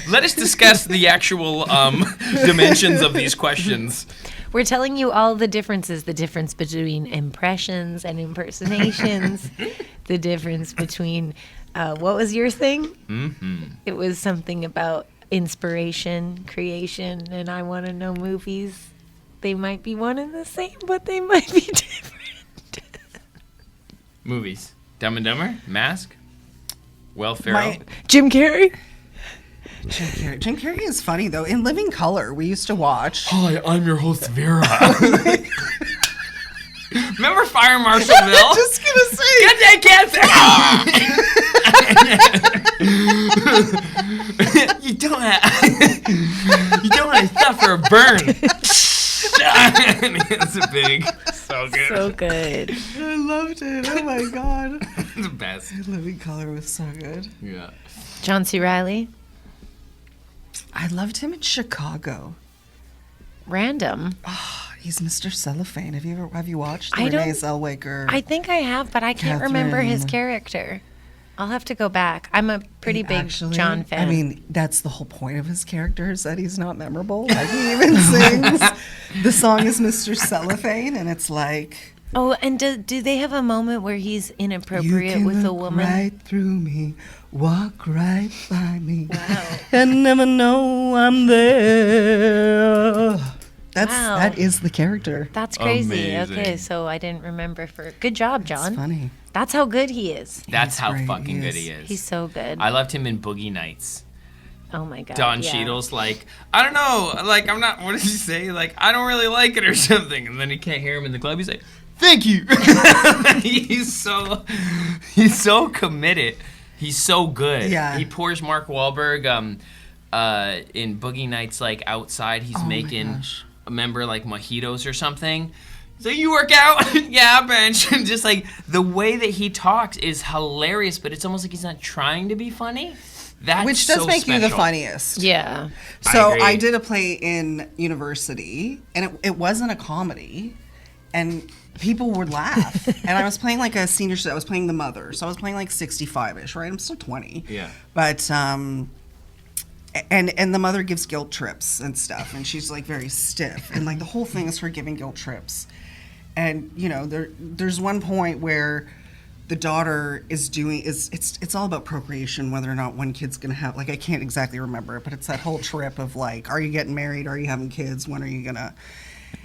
Let us discuss the actual dimensions of these questions. We're telling you all the differences. The difference between impressions and impersonations. The difference between, what was your thing? Mm-hmm. It was something about inspiration, creation, and I want to know movies. They might be one and the same, but they might be different. Movies. Dumb and Dumber? Mask? Will Ferrell? Jim Carrey? Jim Carrey is funny, though. In Living Color, we used to watch. Hi, I'm your host, Vera. Remember Fire Marshal Bill? Just gonna say. Get that cancer! You don't want to suffer a burn. It's a big. So good. So good. I loved it. Oh my god. The best. Living Color was so good. Yeah. John C. Reilly? I loved him in Chicago. Random. Oh, he's Mr. Cellophane. Have you watched the I don't- Renee Zellweger? I think I have, but I can't remember his character. I'll have to go back. I'm a pretty big John fan. I mean, that's the whole point of his character, is that he's not memorable. Like, he even sings. The song is Mr. Cellophane, and it's like... Oh, and do they have a moment where he's inappropriate you with a look woman? right through me, walk right by me, Wow. and never know I'm there. That is the character. That's crazy. Amazing. Okay, so I didn't remember Good job, John. It's funny. That's how good he is. That's how great. fucking good He he is. He's so good. I loved him in Boogie Nights. Oh my god. Don yeah. Cheadle's like, I don't know, like, I'm not, what does he say? Like, I don't really like it or something. And then he can't hear him in the club. He's like, thank you. he's so committed. He's so good. Yeah. He pours Mark Wahlberg in Boogie Nights, like, outside. He's making, remember, like, mojitos or something. So you work out? Yeah, bench. Just like the way that he talks is hilarious, but it's almost like he's not trying to be funny. That's Which does so make you the special. funniest. Yeah. So agree. I did a play in university, and it wasn't a comedy, and people would laugh. And I was playing like a senior, I was playing the mother, so I was playing like 65-ish, right? I'm still 20. Yeah. But and the mother gives guilt trips and stuff, and she's like very stiff, and like the whole thing is her giving guilt trips. And you know, there's one point where the daughter is doing it's all about procreation, whether or not one kid's gonna have, like, I can't exactly remember it, but it's that whole trip of like, are you getting married? Are you having kids? When are you gonna?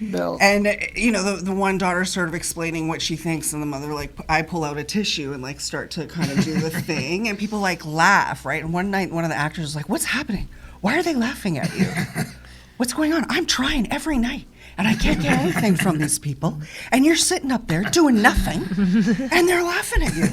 No. And you know, the one daughter sort of explaining what she thinks, and the mother, like, I pull out a tissue and like start to kind of do the thing, and people like laugh, right? And one night, one of the actors was like, "What's happening? Why are they laughing at you? What's going on? I'm trying every night, and I can't get anything from these people, and you're sitting up there doing nothing, and they're laughing at you."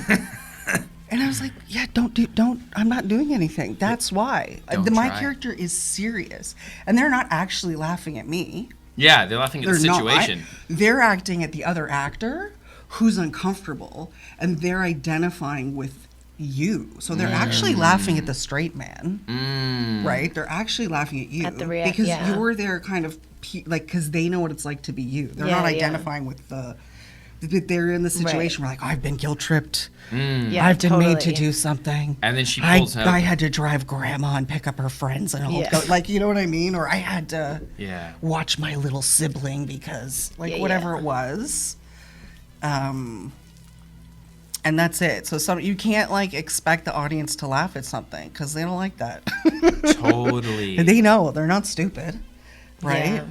And I was like, "Yeah, don't. I'm not doing anything. That's why. My try. character is serious, and they're not actually laughing at me." Yeah, they're laughing at the situation. They're acting at the other actor who's uncomfortable, and they're identifying with you. So they're actually laughing at the straight man, right? They're actually laughing at you At the because yeah. you're their kind of like, because they know what it's like to be you. They're Yeah, not yeah. identifying with they're in the situation where, like, I've been guilt tripped. Yeah, I've been made to totally. do something. And then she pulls out. I had to drive grandma and pick up her friends and hold Yeah. like, you know what I mean? Or I had to Yeah. watch my little sibling because, like, Yeah, whatever yeah. it was. And that's it. So you can't, like, expect the audience to laugh at something because they don't like that. Totally. And they know they're not stupid, right? Yeah.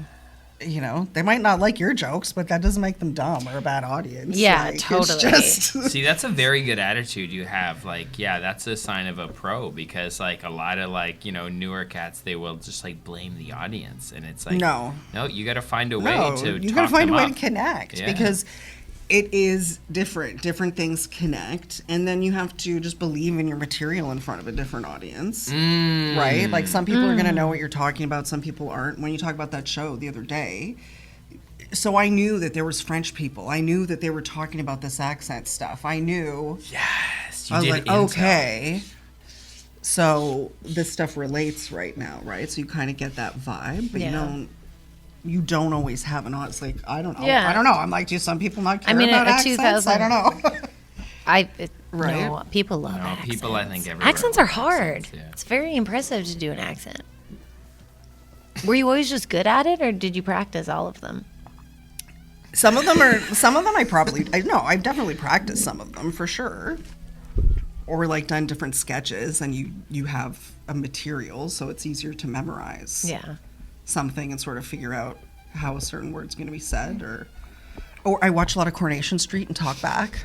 You know, they might not like your jokes, but that doesn't make them dumb or a bad audience. Yeah, Like, it's totally. just- See, that's a very good attitude you have. Like, yeah, that's a sign of a pro because, like, a lot of, like, you know, newer cats, they will just, like, blame the audience. And it's like, No, you got to find a way to you talk gotta find them a way up. to connect Yeah. because it is different. Different things connect, and then you have to just believe in your material in front of a different audience, right? Like, some people are gonna know what you're talking about, some people aren't. When you talk about that show the other day, so I knew that there was French people. I knew that they were talking about this accent stuff. I knew. Yes. You I was did like, intel. okay. So this stuff relates right now, right? So you kind of get that vibe, but you don't always have an honest, like, I don't know. Yeah. I don't know. I'm like, do some people not care I mean, about a accents? 2000 I don't know. Right? No, people love accents. People, I think, everywhere. Accents are hard. Accents, yeah. It's very impressive to do an accent. Were you always just good at it, or did you practice all of them? Some of them I've definitely practiced some of them for sure. Or like done different sketches, and you have a material, so it's easier to memorize something and sort of figure out how a certain word's going to be said. Or I watch a lot of Coronation Street and talk back.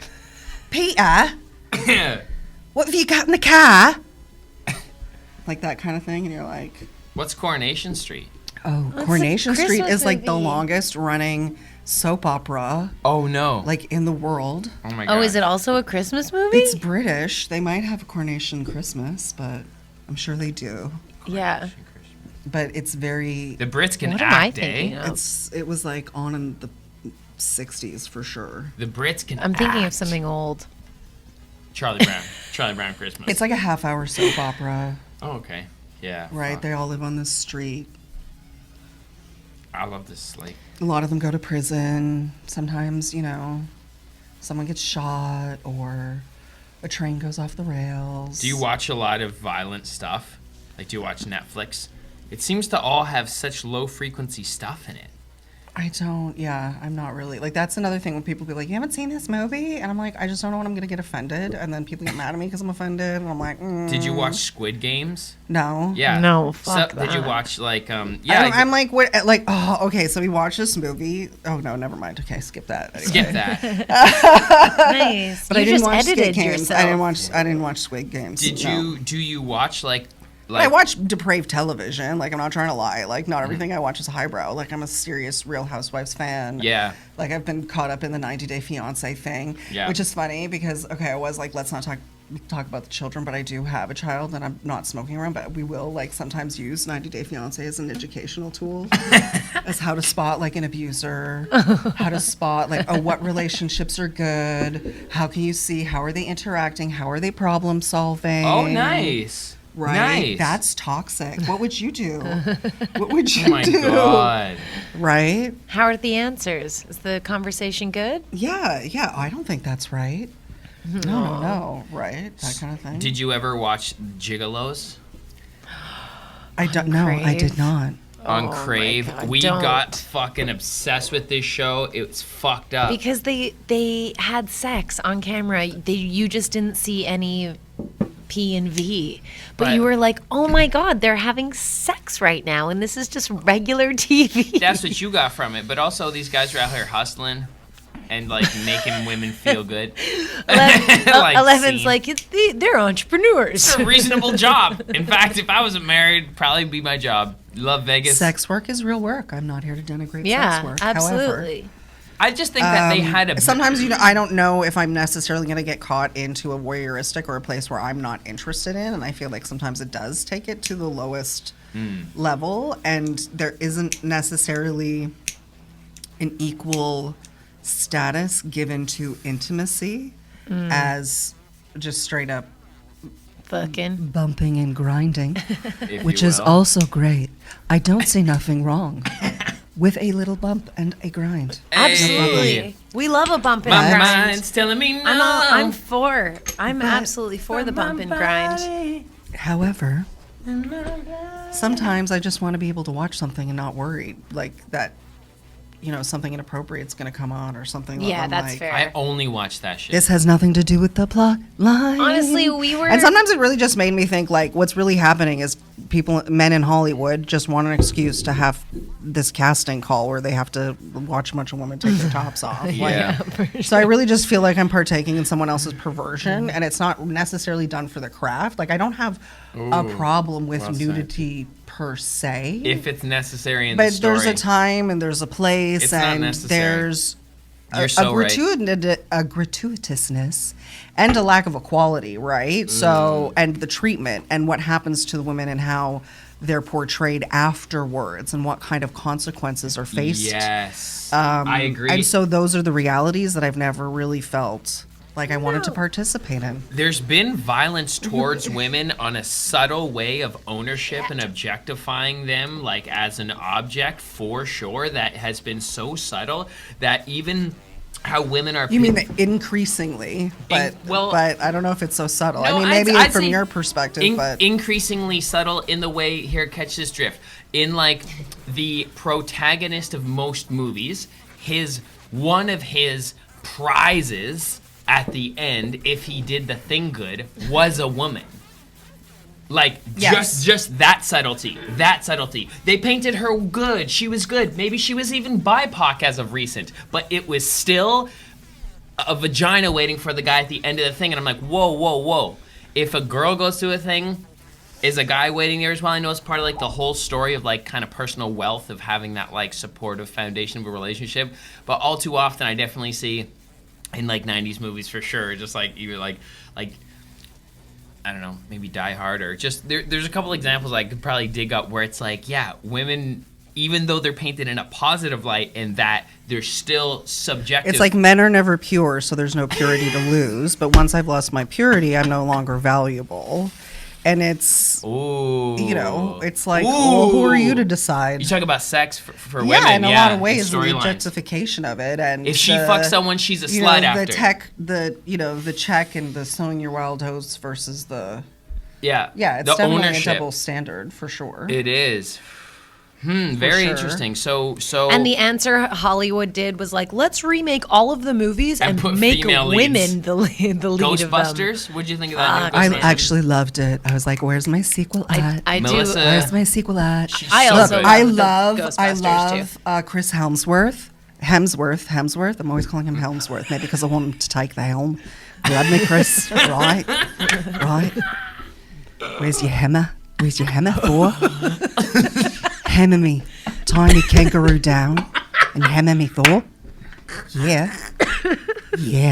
Peter, what have you got in the car? Like that kind of thing, and you're like, what's Coronation Street? Oh, What's Coronation the Street Christmas is like the movie? longest running soap opera Oh no! like in the world. Oh my god! Oh, is it also a Christmas movie? It's British. They might have a Coronation Christmas, but I'm sure they do. Yeah. But it's very. The Brits can What am I act, thinking eh? of? It was like on in the 60s for sure. The Brits can. I'm thinking of act. something old. Charlie Brown. Charlie Brown Christmas. It's like a half-hour soap opera, Oh, okay. Yeah. right? fuck. They all live on this street. I love this. Like, A lot of them go to prison. Sometimes, someone gets shot or a train goes off the rails. do you watch a lot of violent stuff? Like, do you watch Netflix? It seems to all have such low frequency stuff in it. I don't, I'm not really. Like, that's another thing when people be like, you haven't seen this movie? And I'm like, I just don't know when I'm going to get offended. And then people get mad at me because I'm offended. And I'm like, Did you watch Squid Games? No. Yeah. No, fuck Did you that. watch like I'm like, what? Like, oh, okay. So we watched this movie. Oh no, never mind. Okay, skip that. Anyway. skip that. Nice. But You I didn't just watch edited Squid Games. yourself. I didn't watch Squid Games. Did no. you? Do you watch like? I watch depraved television. Like, I'm not trying to lie. Like, not everything I watch is highbrow. Like, I'm a serious Real Housewives fan. Yeah. Like, I've been caught up in the 90 Day Fiancé thing. Yeah. Which is funny because, okay, I was like, let's not talk about the children, but I do have a child and I'm not smoking around, but we will like sometimes use 90 Day Fiancé as an educational tool as how to spot like an abuser, how to spot like, oh, what relationships are good, how can you see, how are they interacting, how are they problem solving. Oh, nice. Right? Nice. That's toxic. What would you do? What would you Oh my do? god. Right? How are the answers? Is the conversation good? Yeah. I don't think that's right. No, right? That kind of thing. Did you ever watch Gigolos? I don't know. I Crave. did not. On Oh my Crave? God, We don't. got fucking obsessed with this show. It's fucked up. Because they had sex on camera. You just didn't see any P and V. But Right. you were like, oh my God, they're having sex right now. And this is just regular TV. That's what you got from it. But also, these guys are out here hustling and like making women feel good. Like, Eleven's scene. like, they're entrepreneurs. It's a reasonable job. In fact, if I wasn't married, it'd probably be my job. Love Vegas. Sex work is real work. I'm not here to denigrate sex Yeah, work. absolutely. I just think that they had a. Sometimes I don't know if I'm necessarily going to get caught into a voyeuristic or a place where I'm not interested in, and I feel like sometimes it does take it to the lowest level, and there isn't necessarily an equal status given to intimacy as just straight up Fucking. bumping and grinding, if which you is will. also great. I don't see nothing wrong with a little bump and a grind. Absolutely. Hey. We love a bump and My grind. mind's telling me no. I'm absolutely for the bump and grind. However, sometimes I just want to be able to watch something and not worry like that, something inappropriate's going to come on or something. Yeah, I'm that's like, fair. I only watch that shit. This has nothing to do with the plot line. Honestly, we were. And sometimes it really just made me think like what's really happening is men in Hollywood just want an excuse to have this casting call where they have to watch a bunch of women take their tops off. Yeah. So I really just feel like I'm partaking in someone else's perversion, and it's not necessarily done for the craft. Like I don't have a problem with well said. nudity per se, If it's necessary in the but story. there's a time and there's a place, It's not and necessary. there's You're so right. a gratuitousness and a lack of equality, right? So, and the treatment and what happens to the women and how they're portrayed afterwards and what kind of consequences are faced. Yes. I agree. And so those are the realities that I've never really felt like I wanted to participate in. There's been violence towards women on a subtle way of ownership and objectifying them like as an object, for sure, that has been so subtle that even how women are... You mean increasingly, but I don't know if it's so subtle. No, I mean, maybe I'd from say your perspective, but... Increasingly subtle in the way, here, catch this drift, in like the protagonist of most movies, one of his prizes at the end, if he did the thing good, was a woman. Like, just that subtlety. They painted her good. She was good. Maybe she was even BIPOC as of recent. But it was still a vagina waiting for the guy at the end of the thing. And I'm like, whoa. If a girl goes through a thing, is a guy waiting there as well? I know it's part of, like, the whole story of, like, kind of personal wealth of having that, like, supportive foundation of a relationship. But all too often, I definitely see... in like 90s movies for sure, just like either like I don't know, maybe Die Hard, or just there's a couple examples I could probably dig up where it's like, yeah, women, even though they're painted in a positive light, in that they're still subjective. It's like men are never pure, so there's no purity to lose. But once I've lost my purity, I'm no longer valuable. And it's, you know, it's like, well, who are you to decide? You talk about sex for women. Yeah, in a lot of ways, the objectification of it. And if she fucks someone, she's a slut actor. The check and the sowing your wild oats versus the... Yeah, it's the definitely ownership. A double standard, for sure. It is. Very interesting. So and the answer Hollywood did was like, let's remake all of the movies and make women the lead of them. Ghostbusters? What'd you think of that? I actually loved it. I was like, where's my sequel at? I do. Where's my sequel at? I love Chris Hemsworth. Hemsworth. I'm always calling him Helmsworth, maybe because I want him to take the helm. Grab me, Chris. Right. Where's your hammer? For? Hammer me, tiny kangaroo down, and hammer me, Thor. Yeah. You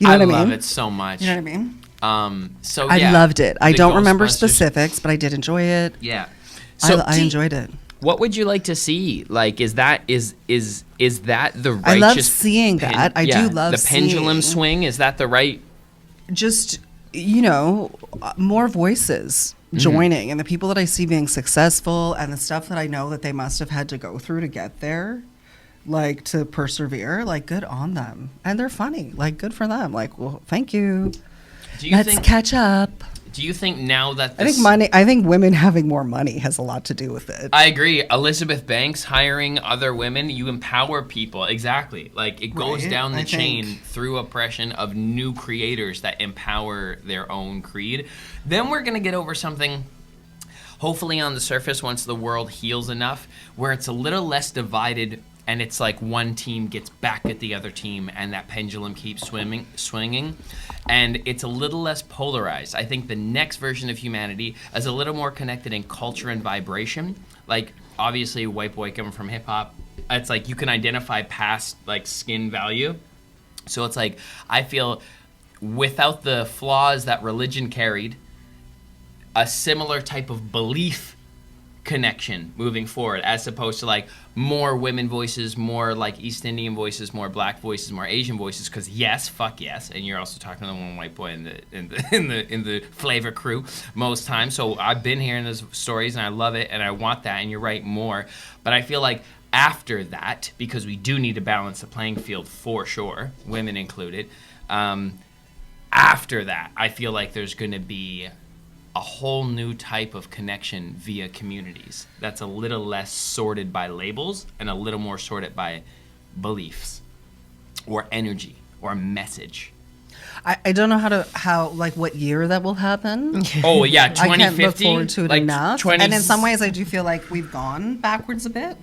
know what I mean? I love it so much. You know what I mean? I loved it. I don't remember specifics, but I did enjoy it. Yeah. So I enjoyed it. What would you like to see? Like, is that the righteous? I love seeing that. I do love the pendulum swing. Is that the right? Just, more voices joining, and the people that I see being successful, and the stuff that I know that they must have had to go through to get there, like to persevere, like good on them. And they're funny, like good for them. Like, well, thank you. Let's catch up. Do you think now that I think women having more money has a lot to do with it. I agree. Elizabeth Banks hiring other women, you empower people. Exactly. Like, it goes down the chain through oppression of new creators that empower their own creed. Then we're going to get over something, hopefully on the surface, once the world heals enough, where it's a little less divided, and it's like one team gets back at the other team, and that pendulum keeps swinging, and it's a little less polarized. I think the next version of humanity is a little more connected in culture and vibration. Like, obviously, white boy coming from hip hop, it's like you can identify past like skin value. So it's like, I feel without the flaws that religion carried, a similar type of belief connection moving forward, as opposed to like more women voices, more like East Indian voices, more black voices, more Asian voices. Because fuck yes, and you're also talking to the one white boy in the flavor crew most times. So I've been hearing those stories and I love it and I want that. And you're right, more. But I feel like after that, because we do need to balance the playing field for sure, women included. After that, I feel like there's going to be a whole new type of connection via communities that's a little less sorted by labels and a little more sorted by beliefs or energy or message. I don't know what year that will happen. Oh yeah, 2050. I can't look forward to it enough. 20... And in some ways, I do feel like we've gone backwards a bit.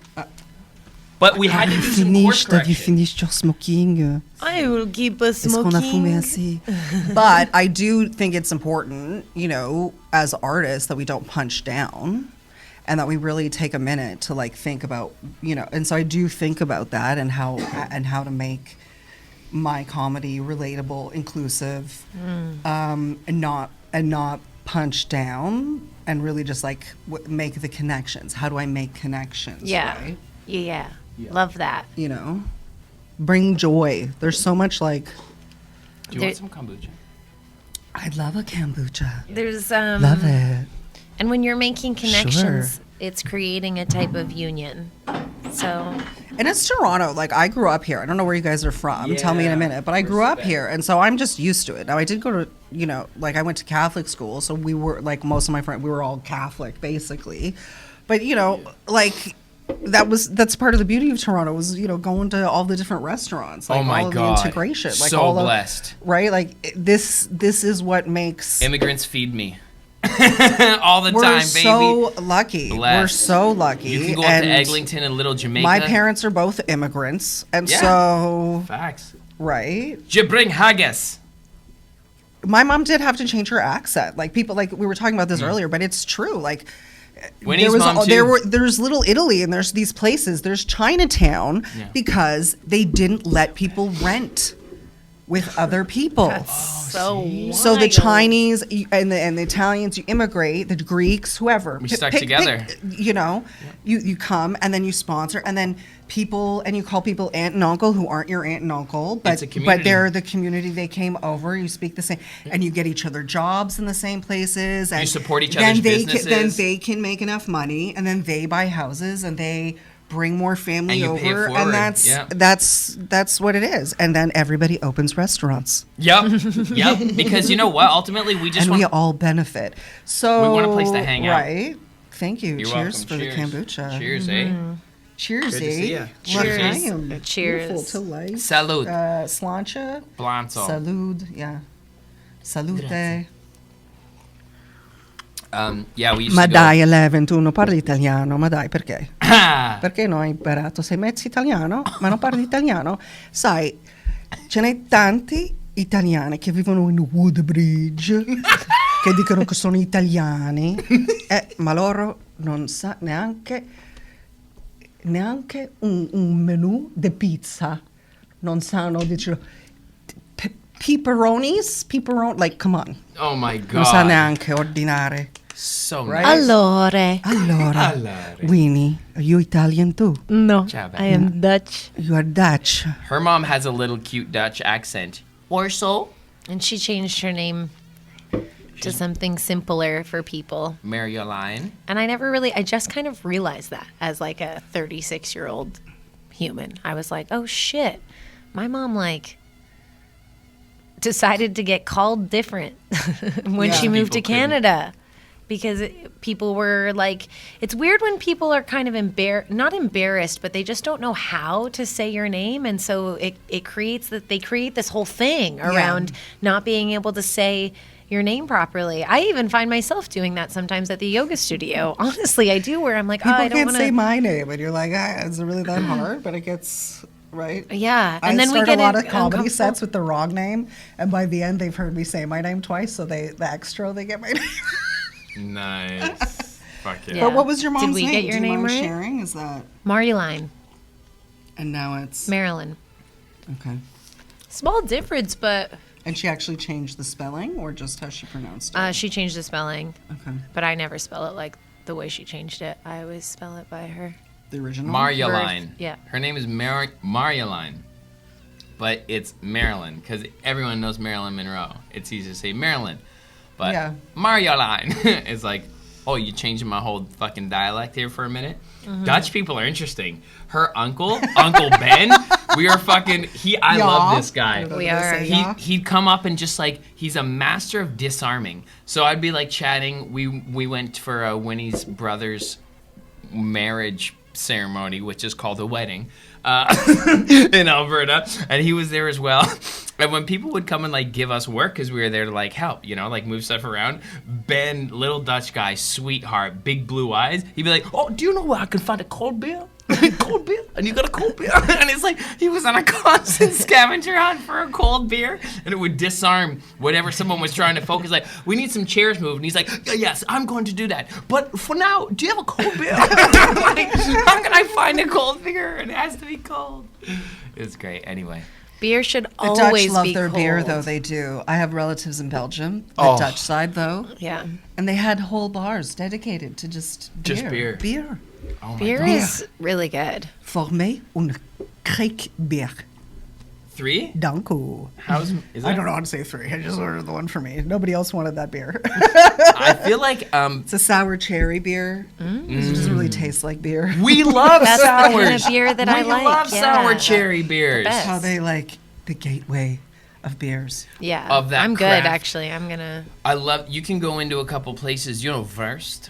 But we had to do some course correction. Have you finished your smoking? I will keep smoking. But I do think it's important, as artists, that we don't punch down and that we really take a minute to like think about, and so I do think about that and how to make my comedy relatable, inclusive, and not punch down, and really just like make the connections. How do I make connections? Yeah. Right? Yeah. Love that. bring joy. There's so much like. Do you want some kombucha? I love a kombucha. There's Love it. And when you're making connections, Sure. it's creating a type of union. So And it's Toronto. Like, I grew up here. I don't know where you guys are from. Tell me in a minute. But I grew up here. And so I'm just used to it. Now, I did go to, like, I went to Catholic school. So we were, like, most of my friends, we were all Catholic, basically. But, like, that's part of the beauty of Toronto was, going to all the different restaurants. Like, oh, my all God. the integration. Like, so blessed. Right? Like, this is what makes... Immigrants feed me. All the We're time, baby. so lucky. Blessed. We're so lucky. You can go up to Eglinton and Little Jamaica. My parents are both immigrants, and so facts. Right. You bring haggis. My mom did have to change her accent. Like people, like we were talking about this earlier, but it's true. Like Winnie's mom too. There's Little Italy, and there's these places. There's Chinatown because they didn't let people rent with other people. so So the wild. Chinese and the Italians, you immigrate, the Greeks, whoever. We stuck together. You come and then you sponsor and then people and you call people aunt and uncle who aren't your aunt and uncle, It's a but community. they're the community they came over. You speak the same and you get each other jobs in the same places. And You support each then other's they businesses. then they can make enough money and then they buy houses and they bring more family And you pay it over, forward. and Yeah. that's what it is. And then everybody opens restaurants. Yep. Because you know what? Ultimately, we just And want we all benefit. So We want a place to hang out. Right. Thank you. You're Cheers welcome. for Cheers. the kombucha. Cheers, eh? Cheers, Good to see ya. Look, Cheers. I am Cheers. beautiful to life. Salud. Slancha. Blanco. Salud. Yeah. Salute. Yeah, we used Ma to dai, Eleven, tu non parli italiano. Ma dai, perché? go. Perché non hai imparato? Sei mezzo italiano, ma non parli italiano? Sai, ce n'è tanti italiani che vivono in Woodbridge, che dicono che sono italiani, ma loro non sa neanche un menù di pizza. Non sanno, dicono, pepperonis, like, come on. Oh my God. Non sa neanche ordinare. So Right? nice. Allora, Winnie, are you Italian too? No, Ciao, I am Dutch. You are Dutch. Her mom has a little cute Dutch accent. Or so. And she changed her name to something simpler for people. Marioline. And I just kind of realized that as like a 36-year-old human. I was like, oh shit, my mom like decided to get called different when she moved to People couldn't. Canada. Because people were like, it's weird when people are kind of not embarrassed, but they just don't know how to say your name. And so it creates they create this whole thing around not being able to say your name properly. I even find myself doing that sometimes at the yoga studio. Honestly, I do, where I'm like, People I don't can't want say to. my name, and you're like, is it really that hard? But it gets right. Yeah, I and then we start get a lot of uncomfortable. comedy sets with the wrong name, and by the end, they've heard me say my name twice, so the extra they get my name. Nice. Fuck yeah. Yeah. But what was your mom's Did we name? get your Do you name mind right? sharing? Is that Marioline, and now it's Marilyn. okay. Small difference, but And she actually changed the spelling, or just how she pronounced it? she changed the spelling. Okay, But I never spell it like the way she changed it. I always spell it by her. the original. Marioline. Yeah. Her name is Marioline. But it's Marilyn, because everyone knows Marilyn Monroe. It's easy to say Marilyn. But Yeah. Marioline is like, oh, you changing my whole fucking dialect here for a minute? Dutch people are interesting. Her uncle, Uncle Ben, we are fucking, I love this guy. We are. He'd come up and just like, he's a master of disarming. So I'd be like chatting. We went for Winnie's brother's marriage ceremony, which is called a wedding, in Alberta, and he was there as well. And when people would come and like give us work, because we were there to like help, like move stuff around, Ben, little Dutch guy, sweetheart, big blue eyes, he'd be like, oh, do you know where I can find a cold beer? Cold beer? And you got a cold beer? And it's like, he was on a constant scavenger hunt for a cold beer, and it would disarm whatever someone was trying to focus. Like, we need some chairs moved. And he's like, yes, I'm going to do that. But for now, do you have a cold beer? I'm like, how can I find a cold beer? It has to be cold. It's great. Anyway. Beer should The always Dutch love be their cold. beer, though. They do. I have relatives in Belgium, the Oh. Dutch side, though, Yeah. and they had whole bars dedicated to just beer. Just beer. Beer. Oh my Beer God. is really good. Voor mij een kriekbeer. 3? Danko. How's is I that? don't know how to say 3. I just ordered the one for me. Nobody else wanted that beer. I feel like It's a sour cherry beer. It doesn't really taste like beer. we love That's the sours. kind of beer that I like. We love yeah. sour cherry beers. best. How they like the gateway of beers. Yeah. Of that I'm good, craft. actually. I'm going to. I love. You can go into a couple places. You know, Verst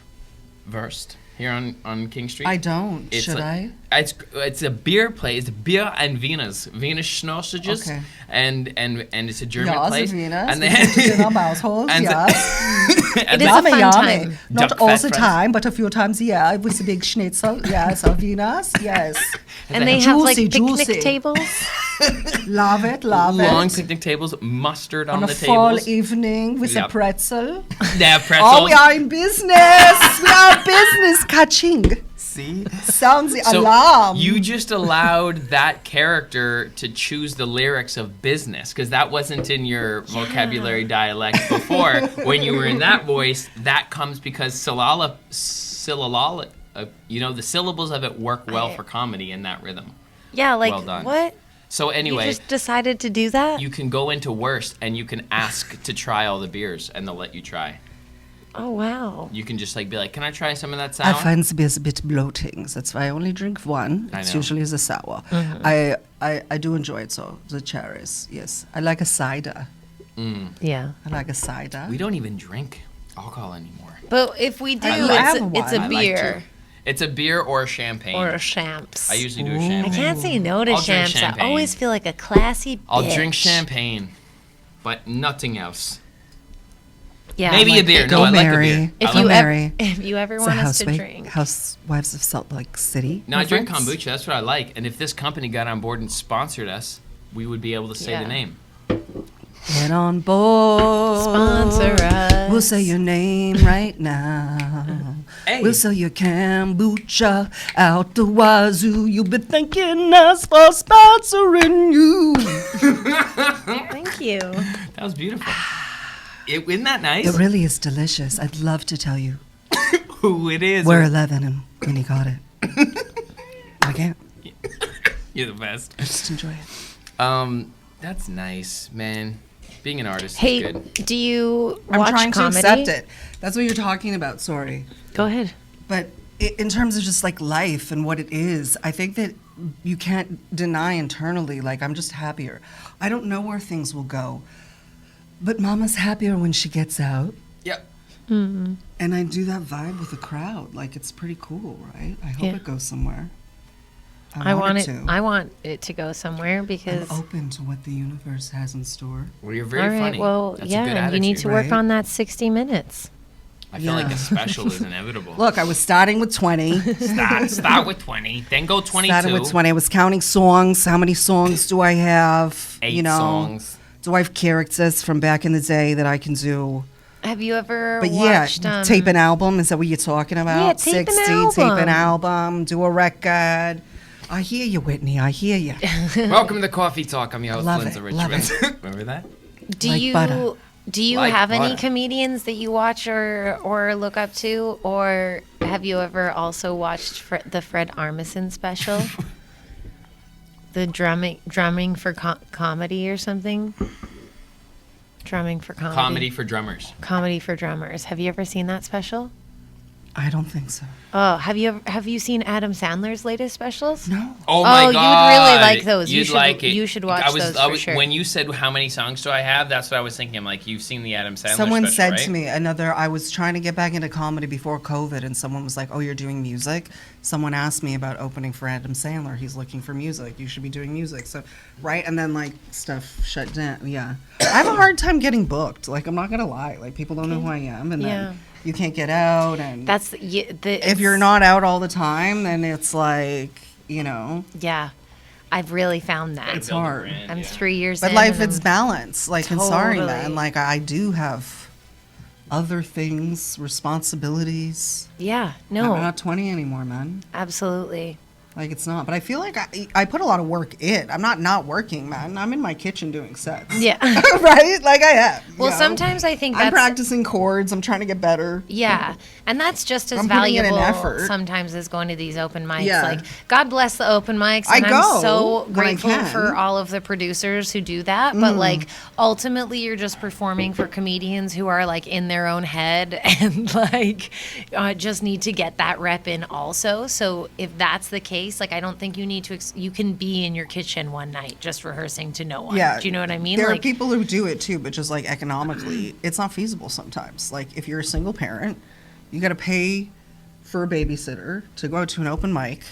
here on King Street. I don't. Should I? It's a beer place. It's beer and Wieners, Wiener Schnausages, Okay. and it's a German Ja, place. Wieners. And We they put it in our households, and yeah. and It is a fun time. Not Duck all fat the fries. time, but a few times a year with a big schnitzel. Yes, our Wieners. Yes. And they have like Juicy, picnic juicy. tables. Love it, love long it. picnic tables, mustard on On a the fall tables. evening with a Yep. pretzel. They have pretzels. Oh, we are in business. We are business catching. See? Sounds the So alarm. you just allowed that character to choose the lyrics of business because that wasn't in your vocabulary dialect before. When you were in that voice, that comes because the syllables of it work well for comedy in that rhythm. Yeah, like, Well done. what? So You anyway, just decided to do that? you can go into Worst and you can ask to try all the beers and they'll let you try. Oh, wow. You can just like be like, can I try some of that I sour? find the beers a bit bloating. That's why I only drink one. I It's know. usually the sour. I do enjoy it, so the cherries, yes. I like a cider. Yeah. I like a cider. We don't even drink alcohol anymore. But if we do, I it's have a one. I like beer It's a beer or a champagne. or a champs. I usually do a I champagne. can't say no to I'll drink champs. I champagne. always feel like a classy bitch. I'll drink champagne, but nothing else. Yeah, Maybe like a beer. the- No, I like a Mary. beer. If I you, like ever, Mary. if you ever It's want us to drink. Housewives of Salt Lake City. No, I drink reference. kombucha. That's what I like. And if this company got on board and sponsored us, we would be able to say Yeah. the name. Get on board. Sponsor us. We'll say your name right now. Hey. We'll sell your kombucha out the wazoo. You've been thanking us for sponsoring you. Thank you. That was beautiful. Isn't that nice? It really is delicious. I'd love to tell you. Who it is. We're 11 and when he got it. I can't. You're the best. Just enjoy it. That's nice, man. Being an artist is Hey, good. do you I'm watch trying comedy? to accept it. That's what you're talking about. Sorry. Go ahead. But in terms of just like life and what it is, I think that you can't deny internally, like, I'm just happier. I don't know where things will go, but Mama's happier when she gets out. Yep. And I do that vibe with the crowd. Like, it's pretty cool, right? I hope Yeah. it goes somewhere. I want it. to. I want it to go somewhere I'm because. open to what the universe has in store. Well, you're All very right. funny. Well, That's a yeah, good and you need attitude. to work Right? on that 60 minutes. I feel like Yeah. a special is inevitable. Look, I was starting with 20. Start with 20, then go 22. Started with 20. I was counting songs. How many songs do I have? 8 you know, songs. Do I have characters from back in the day that I can do? Have you ever But watched? yeah, tape an album. Is that what you're talking about? Yeah, tape an 60, album. tape an album, do a record. I hear you, Whitney. I hear you. Welcome to Coffee Talk. I'm your host, Love Lindsay it, love Richmond. Remember that? Do like you butter. do you Like have any butter. comedians that you watch or look up to, or have you ever also watched the Fred Armisen special, the drumming for comedy or something? Drumming for comedy. Comedy for drummers. Comedy for drummers. Have you ever seen that special? I don't think so. Oh, have you seen Adam Sandler's latest specials? No. Oh my you would god! really like those. You You'd should- like it. you should watch those for sure. When you said how many songs do I have, that's what I was thinking. I'm like, you've seen the Adam Sandler Someone special, said right? to me, I was trying to get back into comedy before COVID, and someone was like, oh, you're doing music? Someone asked me about opening for Adam Sandler. He's looking for music. You should be doing music. So, right? And then, like, stuff shut down. Yeah. I have a hard time getting booked. Like, I'm not going to lie. Like, people don't know who I am, and Yeah. then you can't get out. And That's if you're not out all the time, then it's like, you know. Yeah, I've really found that. It's hard. I'm 3 years But in. life, and it's I'm- balance. Like, and sorry, Totally. man. Like, I do have other things, responsibilities. Yeah, I'm no, not 20 anymore, man. absolutely. Like, it's not. But I feel like I put a lot of work in. I'm not working, man. I'm in my kitchen doing sets. Yeah. Right? Like, I am. Well, sometimes I think that's... I'm practicing chords. I'm trying to get better. Yeah. And that's just as I'm putting in an valuable effort. sometimes as going to these open mics. Yeah. Like, God bless the open mics. And I go I'm so when I grateful can. for all of the producers who do that. But, like, ultimately, you're just performing for comedians who are, like, in their own head and, like, just need to get that rep in also. So if that's the case, like, I don't think you need to, you can be in your kitchen one night just rehearsing to no one. Yeah. Do you know what I mean? There like, are people who do it too, but just like economically, it's not feasible sometimes. Like if you're a single parent, you got to pay for a babysitter to go out to an open mic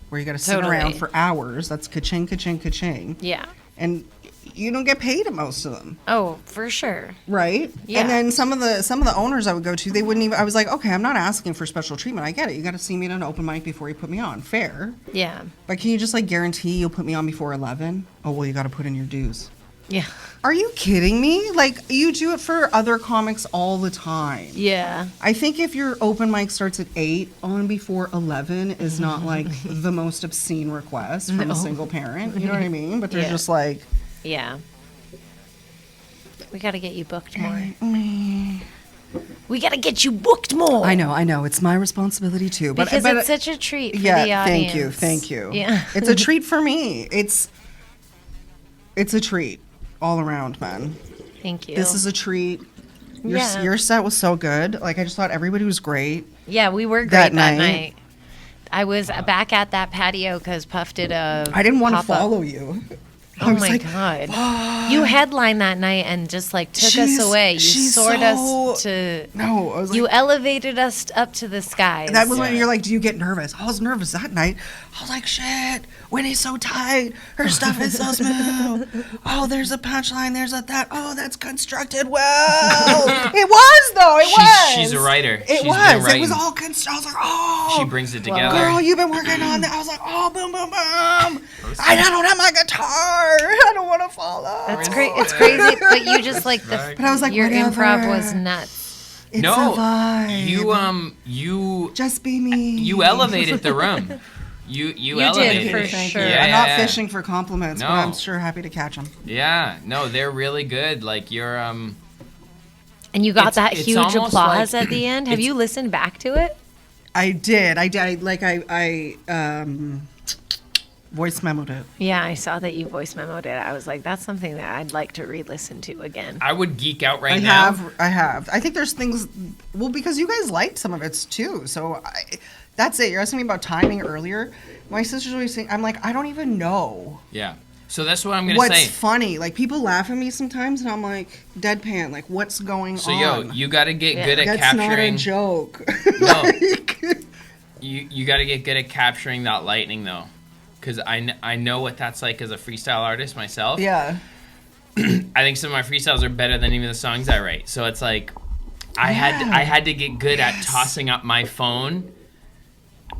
where you got to sit around for hours. That's ka-ching, ka-ching, ka-ching. Yeah. And you don't get paid at most of them. Oh, for sure. Right? Yeah. And then some of the owners I would go to, they wouldn't even, I was like, okay, I'm not asking for special treatment. I get it. You got to see me at an open mic before you put me on. Fair. Yeah. But can you just like guarantee you'll put me on before 11? Oh, well, you got to put in your dues. Yeah. Are you kidding me? Like, you do it for other comics all the time. Yeah. I think if your open mic starts at 8, on before 11 is not like the most obscene request from a single parent. You know what I mean? But they're just like... Yeah. We got to get you booked more. We got to get you booked more. I know. It's my responsibility too. But because it's such a treat for the yeah, audience. thank you. Yeah. It's a treat for me. It's a treat all around, man. Thank you. This is a treat. Yeah. Your set was so good. Like, I just thought everybody was great. Yeah, we were great that night. I was back at that patio because Puff did a I didn't want to pop-up. follow you. Oh my God. You headlined that night and just like took us away. You soared us to... No, I was like... You elevated us up to the skies. That was when you're like, do you get nervous? I was nervous that night. I was like, shit, Winnie's so tight. Her stuff is so smooth. Oh, there's a punchline. There's a that. Oh, that's constructed well. It was, though. It was. She's a writer. It was. It was all constructed. I was like, oh. She brings it together. Girl, you've been working on that. I was like, oh, boom, boom, boom. I don't have my guitar. I don't want to follow. That's great. It's crazy. But you just like the... But I was like, your whatever. improv was nuts. It's a vibe. You just be me. You elevated the room. You elevated did, for it. sure. Yeah. I'm not fishing for compliments, No. but I'm sure happy to catch them. Yeah, no, they're really good. Like you're And you got that it's huge almost applause like- at the end. Have you listened back to it? I did. I voice memoed it. Yeah, I saw that you voice memoed it. I was like, that's something that I'd like to re-listen to again. I would geek out right now. I have. I think there's things. Well, because you guys liked some of it too. So that's it. You're asking me about timing earlier. My sister's always saying, I'm like, I don't even know. Yeah. So that's what I'm gonna What's say. funny? Like people laugh at me sometimes, and I'm like deadpan. Like what's going So on? you got to get good at That's capturing. not a joke. No. You got to get good at capturing that lightning though, because I know what that's like as a freestyle artist myself. Yeah. I think some of my freestyles are better than even the songs I write. So it's like I had to get good at tossing up my phone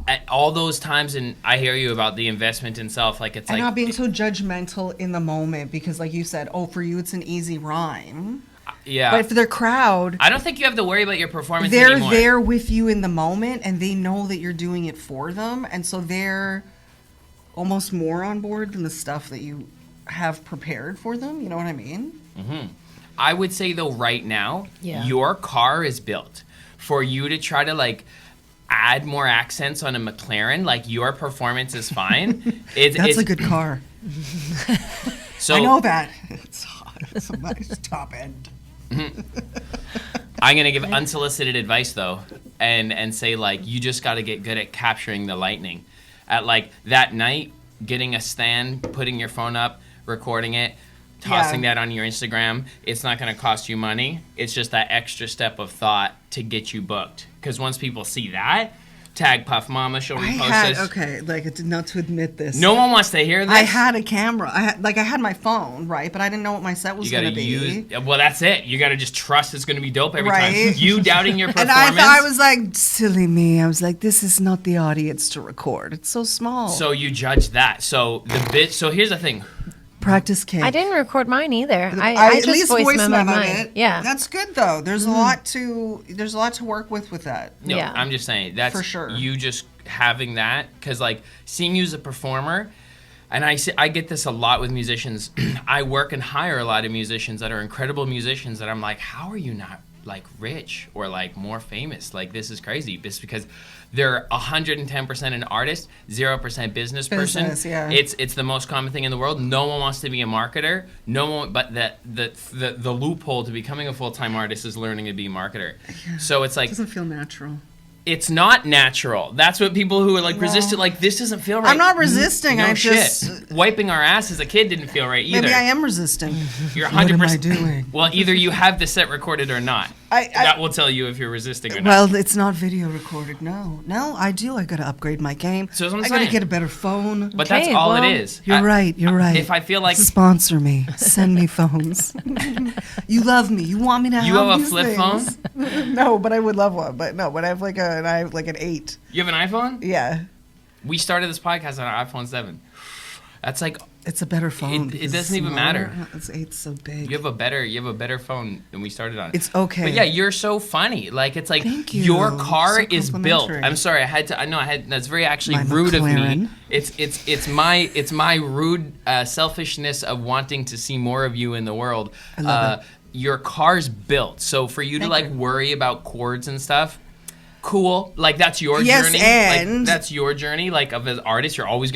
at all those times, and I hear you about the investment in self. Like it's And like not being so judgmental in the moment because, like you said, oh, for you it's an easy rhyme. yeah. But for their crowd, I don't think you have to worry about your performance they're anymore. there with you in the moment, and they know that you're doing it for them, and so they're almost more on board than the stuff that you have prepared for them. You know what I mean? I would say though, right now, Yeah. your car is built for you to try to like add more accents on a McLaren. Like your performance is fine. That's a good car. So I know that. It's hot. It's a nice top end. I'm gonna give unsolicited advice though, and say like you just got to get good at capturing the lightning. At like that night, getting a stand, putting your phone up, recording it, tossing that on your Instagram. It's not gonna cost you money. It's just that extra step of thought to get you booked. Because once people see that, tag Puff Mama, she'll repost this. Okay, like it's not to admit this. No one wants to hear this. I had a camera. I had my phone, right? But I didn't know what my set was You going gotta to be. use. Well, that's it. You gotta just trust it's gonna be dope every Right. time. You doubting your And performance. I was like, silly me. I was like, this is not the audience to record. It's so small. So you judge that. So here's the thing. Practice cake. I didn't record mine either. I at just least voice memoed memoed mine. it. Yeah. That's good though. There's a lot to work with that. No, Yeah. I'm just saying that's For sure. you just having that, because like seeing you as a performer, and I get this a lot with musicians. I work and hire a lot of musicians that are incredible musicians that I'm like, how are you not like rich or like more famous? Like, this is crazy. Just because they're 110% an artist, 0% business person. Yeah. It's the most common thing in the world. No one wants to be a marketer. No one, but the loophole to becoming a full-time artist is learning to be a marketer. Yeah. So it's like, It doesn't feel natural. it's not natural. That's what people who are like resistant, like, this doesn't feel right. I'm not resisting. No I shit. just Wiping our ass as a kid didn't feel right either. maybe I am resisting. You're 100%. What am I doing? Well, either you have the set recorded or not. That will tell you if you're resisting or not. Well, it's not video recorded. No, I do. I gotta upgrade my game. So that's what I'm I gotta saying. get a better phone. But Okay, that's all well, it is. You're right. If I feel like Sponsor me. Send me phones. You love me. You want me to have you have a these flip things. phone, No, but I would love one. But no, but I have like an 8. you have an iPhone. Yeah, We started this podcast on an iPhone 7. That's like, it's a better phone. It because doesn't even smaller. matter. It's 8's so big. you have a better phone than we started on. It's okay. But yeah, you're so funny. Like, it's like Thank you. your car So is built. complimentary. I'm sorry, I had that's very actually My rude of me. McLaren. It's my rude selfishness of wanting to see more of you in the world. I love it. Your car's built. So for you to Thank like you. worry about chords and stuff, cool. Like, that's your Yes, journey. and- Like, that's your journey. Like, of as an artist, I'm always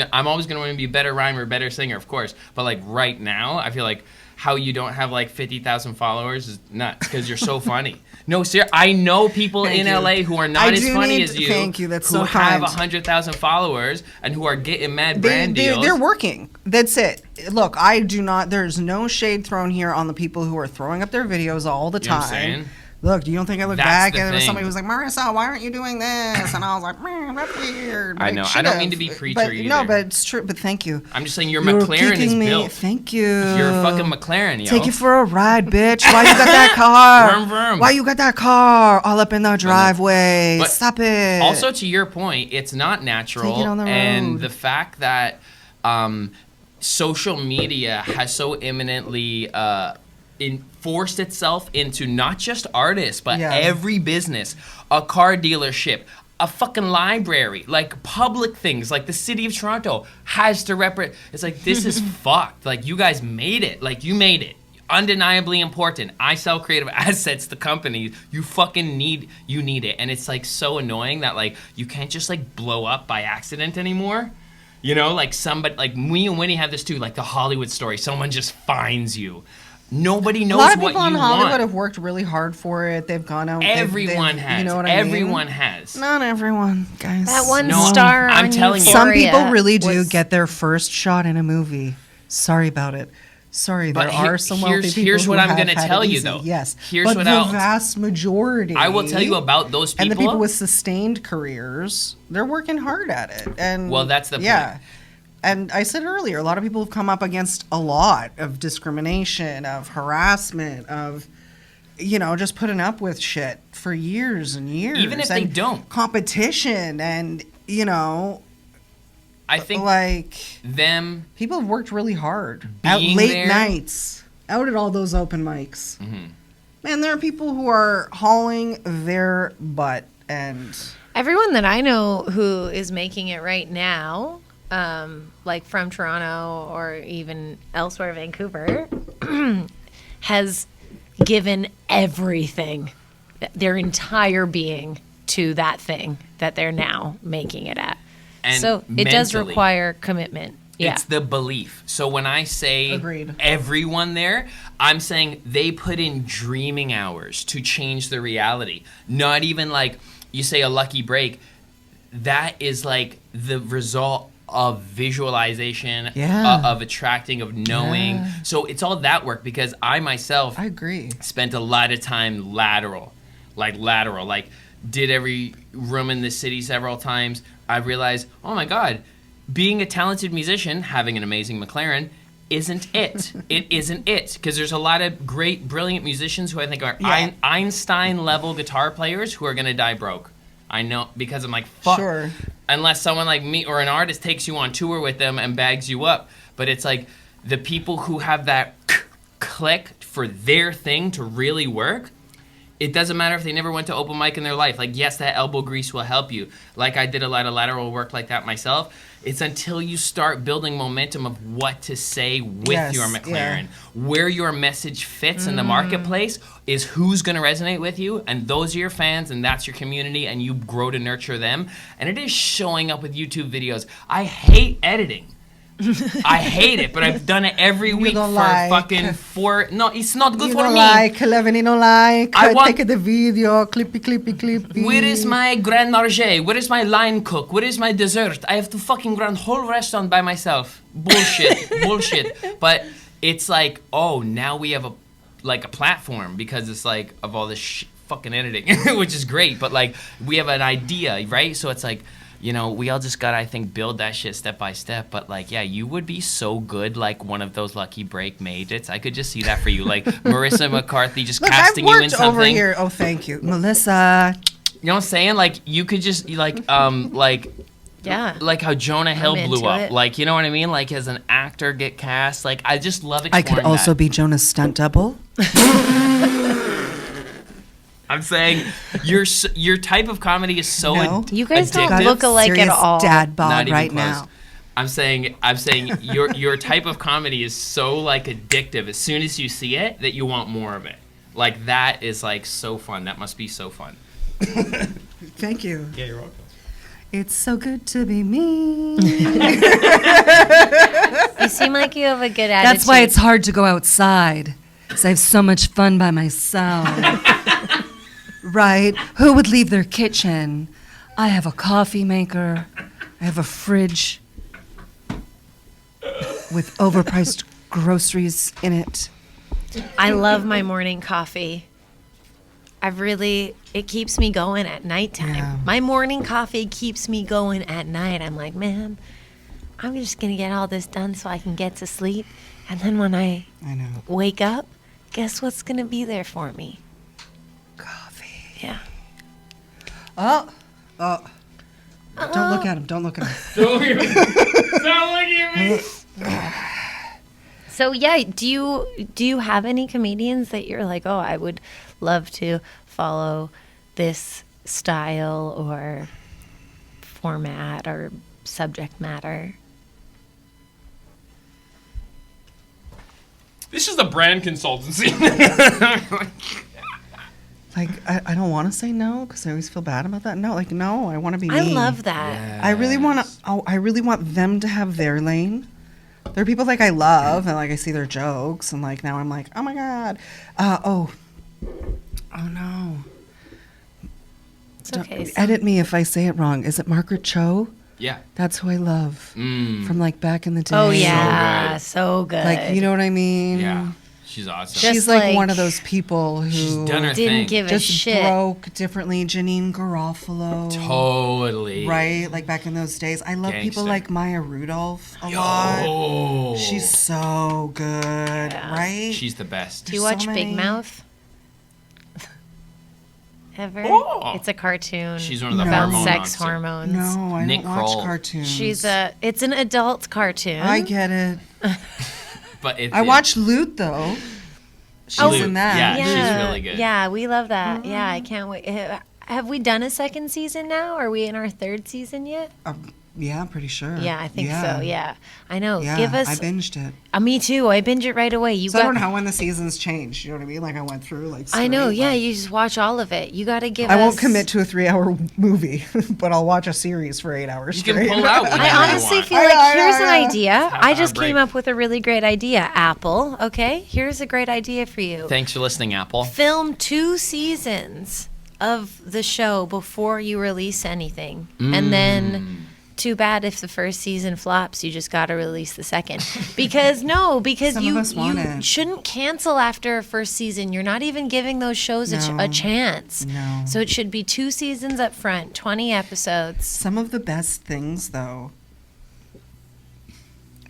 gonna want to be a better rhymer, better singer, of course. But like right now, I feel like how you don't have like 50,000 followers is nuts because you're so funny. No, seriously, I know people Thank in you. LA who are not I as do funny need- as you. thank you, that's who so have kind. 100,000 followers and who are getting mad brand deals. They're working. That's it. Look, I do not. There's no shade thrown here on the people who are throwing up their videos all the You know what I'm time. saying? Look, you don't think I look That's back the and there was thing. somebody who was like, Marissa, why aren't you doing this? And I was like, man, that's weird. I Like, know. I should've. don't mean to be preacher but, either. No, but it's true. But thank you. I'm just saying your You're McLaren is kicking me. built. Thank you. You're a fucking McLaren, yo. Take you for a ride, bitch. Why you got that car? Vroom, vroom. Why you got that car all up in the driveway? But Stop it. Also, to your point, it's not natural. Take it on the And road. the fact that social media has so imminently forced itself into not just artists, but Yeah. every business, a car dealership, a fucking library, like public things, like the city of Toronto has to It's like, this is fucked. Like, you guys made it. Like, you made it. Undeniably important. I sell creative assets to companies. You fucking need it. And it's like so annoying that like you can't just like blow up by accident anymore. You know, like somebody, like me and Winnie have this too, like the Hollywood story. Someone just finds you. Nobody knows a lot of what people in you Hollywood want. have worked really hard for it. They've gone out. Everyone has. You know what I mean? Everyone has. Not everyone, guys. That one No, star I'm on telling you. Some Euphoria people really do was- get their first shot in a movie. Sorry about it. Sorry, But there are some wealthy people here's who what I'm have gonna had it tell you, easy. though. Yes, Here's but what the else. vast majority. I will tell you about those people. And the people with sustained careers, they're working hard at it. And Well, that's the yeah. point. And I said earlier, a lot of people have come up against a lot of discrimination, of harassment, of, you know, just putting up with shit for years and years. Even if they and don't. competition, and you know, I think like them people have worked really hard at Being late there- nights, out at all those open mics. Mm-hmm. Man, there are people who are hauling their butt, and Everyone that I know who is making it right now, like from Toronto or even elsewhere, Vancouver, has given everything, their entire being, to that thing that they're now making it at. And so it does mentally, require commitment. Yeah. It's the belief. So when I say Agreed. everyone there, I'm saying they put in dreaming hours to change the reality. Not even like you say a lucky break. That is like the result of visualization, Yeah. of attracting, of knowing. Yeah. So it's all that work because I myself I agree. spent a lot of time lateral, like did every room in the city several times. I realized, oh my God, being a talented musician, having an amazing McLaren, isn't it. It isn't it. Because there's a lot of great, brilliant musicians who I think are Yeah. Einstein-level guitar players who are going to die broke. I know, because I'm like, fuck. Sure. Unless someone like me or an artist takes you on tour with them and bags you up. But it's like, the people who have that click for their thing to really work, it doesn't matter if they never went to open mic in their life. Like, yes, that elbow grease will help you. Like, I did a lot of lateral work like that myself. It's until you start building momentum of what to say with your McLaren. Where your message fits in the marketplace is who's going to resonate with you, and those are your fans, and that's your community, and you grow to nurture them. And it is showing up with YouTube videos. I hate editing. I hate it, but I've done it every week for fucking 4. No, it's not good for me. Levin, you don't like. I take the video, clippy. Where is my Grand Marché? Where is my line cook? Where is my dessert? I have to fucking run whole restaurant by myself. Bullshit. But it's like, oh, now we have a platform because it's like of all this fucking editing, which is great. But like, we have an idea, right? So it's like, you know, we all just gotta, I think, build that shit step by step. But like, yeah, you would be so good, like one of those Lucky Break Maidens. I could just see that for you, like Marissa McCarthy, just casting you in something. Over here. Oh, thank you, Melissa. You know what I'm saying? Like, you could just like like how Jonah Hill blew up. Like, you know what I mean? Like, as an actor, get cast. Like, I just love exploring I could also be Jonah's stunt double. I'm saying your type of comedy is so you guys addictive. don't look alike at all. Dad bod right now. I'm saying your type of comedy is so like addictive as soon as you see it that you want more of it. Like, that is like so fun. That must be so fun. Thank you. Yeah, you're welcome. It's so good to be me. You seem like you have a good attitude. That's why it's hard to go outside, because I have so much fun by myself. Right? Who would leave their kitchen? I have a coffee maker. I have a fridge with overpriced groceries in it. I love my morning coffee. It keeps me going at nighttime. Yeah. My morning coffee keeps me going at night. I'm like, man, I'm just going to get all this done so I can get to sleep. And then when I wake up, guess what's going to be there for me? Yeah. Oh. Don't look at him. Don't look at me. So yeah, do you have any comedians that you're like, oh, I would love to follow this style or format or subject matter? This is the brand consultancy. Like, I don't want to say no because I always feel bad about that. No, like, no, I want to be me. I love that. Yes. I really want them to have their lane. There are people like I love and like I see their jokes and like now I'm like, oh my God. Oh no. It's okay. Edit me if I say it wrong. Is it Margaret Cho? Yeah. That's who I love from like back in the day. Oh yeah, so good. Like, you know what I mean? Yeah. She's awesome. She's like one of those people who she's done her didn't thing. give a just shit. Broke differently. Janine Garofalo. Totally. Right? Like back in those days. I love people like Maya Rudolph a lot. She's so good. Yeah. Right? She's the best. Do you watch Big Mouth? Ever? Oh. It's a cartoon. She's one of the about hormone sex monster. hormones. No, I Nick don't watch Kroll. cartoons. It's an adult cartoon. I get it. But I watched Loot though. She's in that. Yeah, she's really good. Yeah, we love that. Mm-hmm. Yeah, I can't wait. Have we done a second season now? Are we in our third season yet? Yeah, I'm pretty sure. Yeah, I think so. Yeah, I know. Yeah, Give us. I binged it. Me too. I binge it right away. I don't know when the seasons change. You know what I mean? Like I went through like. I know. Yeah, you just watch all of it. You got to give. I won't commit to a 3-hour movie, but I'll watch a series for 8 hours. You can pull out. I honestly feel like here's an idea. I just came up with a really great idea. Apple. Okay, here's a great idea for you. Thanks for listening, Apple. Film 2 seasons of the show before you release anything, and then. Too bad if the first season flops, you just got to release the second. Because you shouldn't cancel after a first season. You're not even giving those shows a chance. No. So it should be 2 seasons up front, 20 episodes. Some of the best things, though,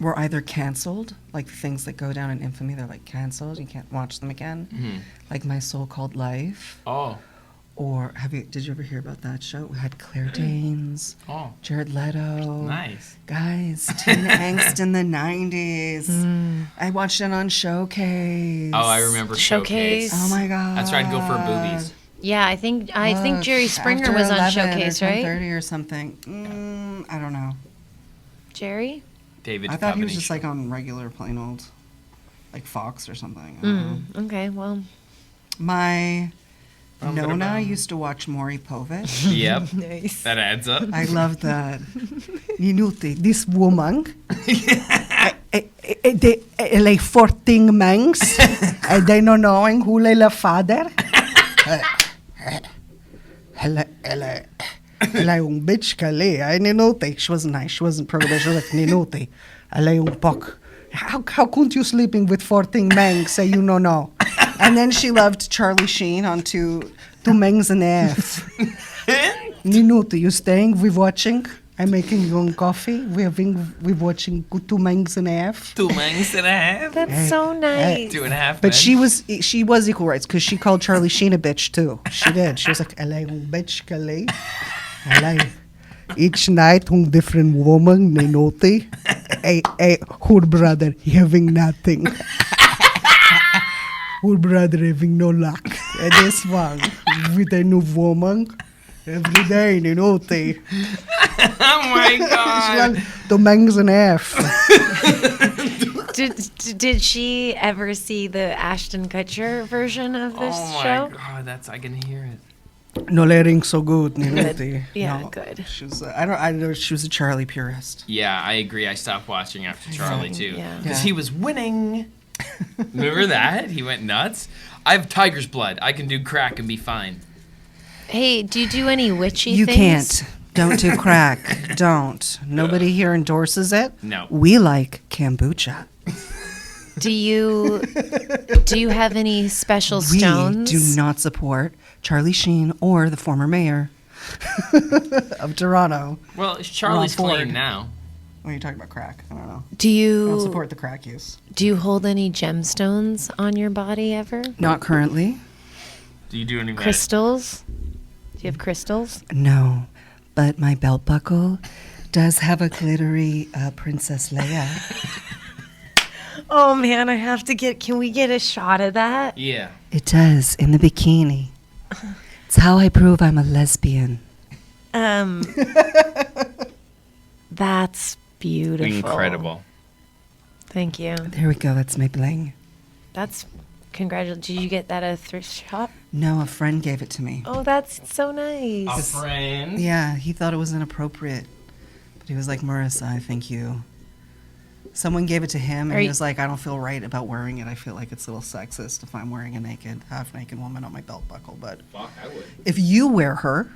were either canceled, like things that go down in infamy, they're like canceled. You can't watch them again. Mm-hmm. Like My So-Called Life. Oh. Or did you ever hear about that show? We had Claire Danes, Jared Leto. Nice. Guys, teen angst in the 90s. I watched it on Showcase. Oh, I remember Showcase. Oh my God. That's where I'd go for boobies. Yeah, I think Jerry Springer was on Showcase, right? 10:30 or something. I don't know. Jerry? David. I thought he was just like on regular plain old, like Fox or something. I don't know. Okay, well. My Nona used to watch Maury Povich. Yep. Nice. That adds up. I love that. Ninuti, this woman, like 14 months, and they not knowing who the father. Yung bitch kali, ay ninuti. She wasn't nice. She wasn't progressive. She was like ninuti. Yung pok. How couldn't you sleeping with 14 men? Say you no. And then she loved Charlie Sheen on two mengs and a half. Ninuti, you staying? We watching? I'm making your own coffee. We're watching 2 mengs and a half. 2 mengs and a half. That's so nice. 2.5. But she was equal rights because she called Charlie Sheen a bitch too. She did. She was like, "Alay yung bitch kali." Alay. Each night, one different woman, ninuti. Her brother having nothing. Her brother having no luck. And this one with a new woman. Every day, ninuti. Oh my God. 2 mengs and a half. Did she ever see the Ashton Kutcher version of this show? Oh my God, I can hear it. No letting so good, ninuti. Yeah, No, good. She was. I know she was a Charlie purist. Yeah, I agree. I stopped watching after Charlie too, Yeah. because he was winning. Remember that? He went nuts. I have tiger's blood. I can do crack and be fine. Hey, do you do any witchy You things? can't. Don't do crack. Don't. Nobody here endorses it. No. We like kombucha. Do you have any special We stones? do not support Charlie Sheen or the former mayor of Toronto. Well, Charlie's Ron Ford. clean now. When you talking about crack, I don't know. Do I don't you support the crack use. do you hold any gemstones on your body ever? Not currently. Do you do any Crystals? Do you have crystals? No, but my belt buckle does have a glittery Princess Leia. Oh man, I have to get. Can we get a shot of that? Yeah. It does in the bikini. It's how I prove I'm a lesbian. That's beautiful. Incredible. Thank you. There we go. That's my bling. That's congratulations. Did you get that at a thrift shop? No, a friend gave it to me. Oh, that's so nice. A friend. Yeah, he thought it was inappropriate. But he was like, Marissa, I think you. Someone gave it to him, and he was like, I don't feel right about wearing it. I feel like it's a little sexist if I'm wearing a half-naked woman on my belt buckle. But Fuck, I would. if you wear her,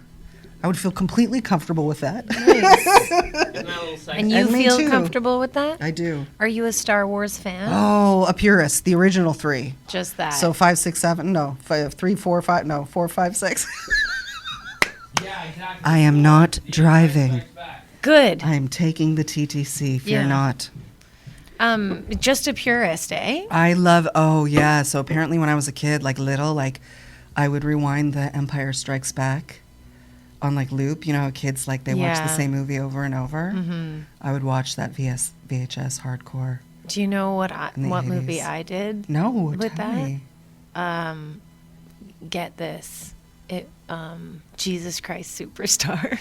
I would feel completely comfortable with that. Isn't that a little sexy? And you And me feel too. comfortable with that? I do. Are you a Star Wars fan? Oh, a purist. The original 3. Just that. So 5, 6, 7. No, 5, 3, 4, 5. No, 4, 5, 6. Yeah, exactly. I am not driving. Good. I am taking the TTC. Fear Yeah. not. Just a purist, eh? I love. Oh yeah. So apparently, when I was a kid, like little, like I would rewind the Empire Strikes Back on like loop. You know, how kids like they watch the Yeah. same movie over and over. Mm-hmm. I would watch that VHS hardcore. Do you know what In the what movie 80s. I did? No, With tell that? me. Get this. Jesus Christ Superstar.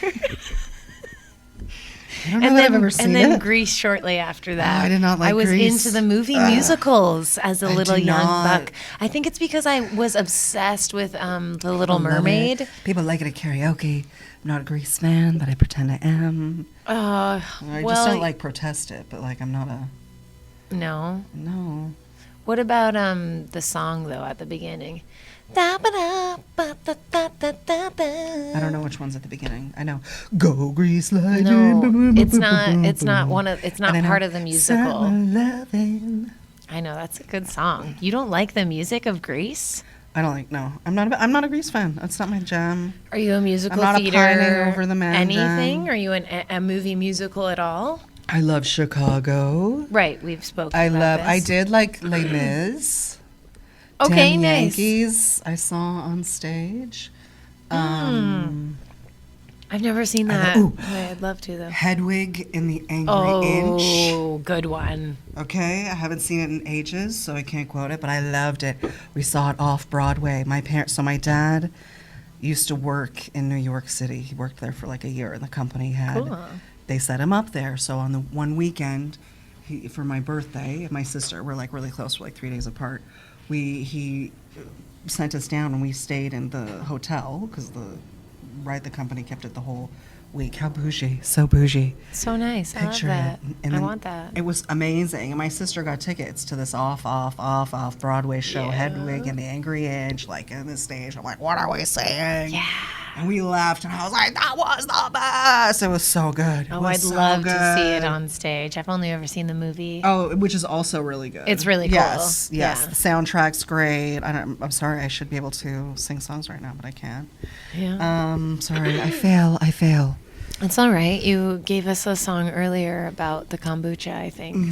I don't know that I've ever and seen then it. Grease shortly after that. I did not like I was Grease. into the movie musicals as a I little do young not. buck. I think it's because I was obsessed with The Little I love Mermaid. it. People like it at karaoke. I'm not a Grease fan, but I pretend I am. I well, just don't like protest it, but like I'm not a No. no. What about the song though at the beginning? I I don't know which one's at the beginning. I know. Go Grease Lightning. No, it's not. It's not one of. It's not And I know, part of the musical. Summer lovin'. I know that's a good song. You don't like the music of Grease? I don't like. No, I'm not a Grease fan. That's not my jam. Are you a musical I'm not a theater? pining over the man anything? jam. Are you a movie musical at all? I love Chicago. Right, we've spoken. I about I this. did like Les Mis. Okay, Damn nice. Yankees I saw on stage. I've never seen that. I'd love to, though. Hedwig in the Angry Inch. Oh, good one. Okay, I haven't seen it in ages, so I can't quote it, but I loved it. We saw it off Broadway. My dad used to work in New York City. He worked there for like a year, and the company they set him up there. So on the one weekend, for my birthday, and my sister, we're like really close, we're like 3 days apart. He sent us down, and we stayed in the hotel because the company kept it the whole week. How bougie, so bougie. So nice. Picture I love that. it. And I want that. It was amazing. And my sister got tickets to this off Broadway show, Hedwig and the Angry Inch, like in the stage. I'm like, what are we saying? Yeah. And we laughed, and I was like, that was the best. It was so good. Oh, I'd love to see it on stage. I've only ever seen the movie. Oh, which is also really good. It's really cool. Yes. Yeah. The soundtrack's great. I'm sorry, I should be able to sing songs right now, but I can't. Yeah. Sorry, I fail. It's all right. You gave us a song earlier about the kombucha, I think.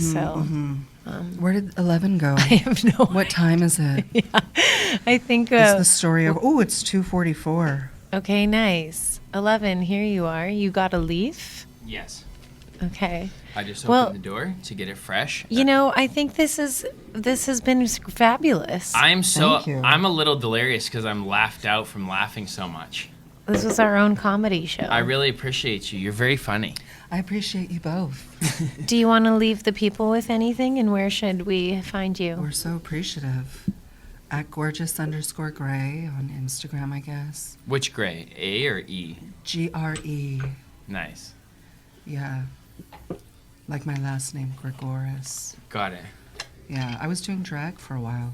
Where did 11 go? I have no idea. What time is it? Yeah. I think It's the story of, it's 2:44. Okay, nice. 11, here you are. You got a leaf? Yes. Okay. I just opened the door to get it fresh. You know, I think this has been fabulous. Thank you. I'm a little delirious because I'm laughed out from laughing so much. This was our own comedy show. I really appreciate you. You're very funny. I appreciate you both. Do you want to leave the people with anything, and where should we find you? We're so appreciative. At gorgeous_gray on Instagram, I guess. Which gray? A or E? GRE. Nice. Yeah. Like my last name, Gregoris. Got it. Yeah, I was doing drag for a while.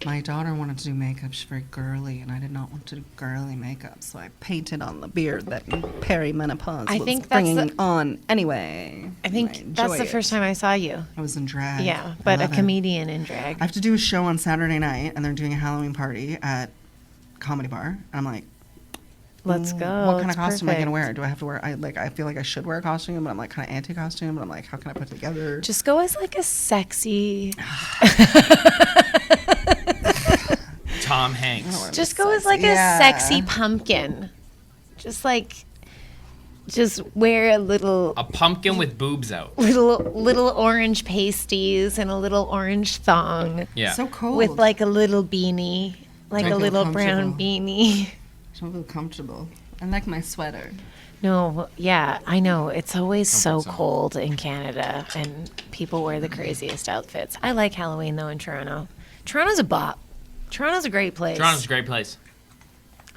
My daughter wanted to do makeup. She's very girly, and I did not want to do girly makeup, so I painted on the beard that perimenopause was bringing on anyway. I think that's the first time I saw you. I was in drag. Yeah, but a comedian in drag. I have to do a show on Saturday night, and they're doing a Halloween party at Comedy Bar. And I'm like, let's go. What kind of costume am I going to wear? Do I have to wear, I feel like I should wear a costume, but I'm like kind of anti-costume, but I'm like, how can I put it together? Just go as like a sexy... Tom Hanks. Just go as like a sexy pumpkin. Just wear A pumpkin with boobs out. little orange pasties and a little orange thong. Yeah. So cold. With like a little beanie, like a little brown beanie. I don't feel comfortable. I like my sweater. No, yeah, I know. It's always so cold in Canada, and people wear the craziest outfits. I like Halloween, though, in Toronto. Toronto's a bop. Toronto's a great place. Toronto's a great place.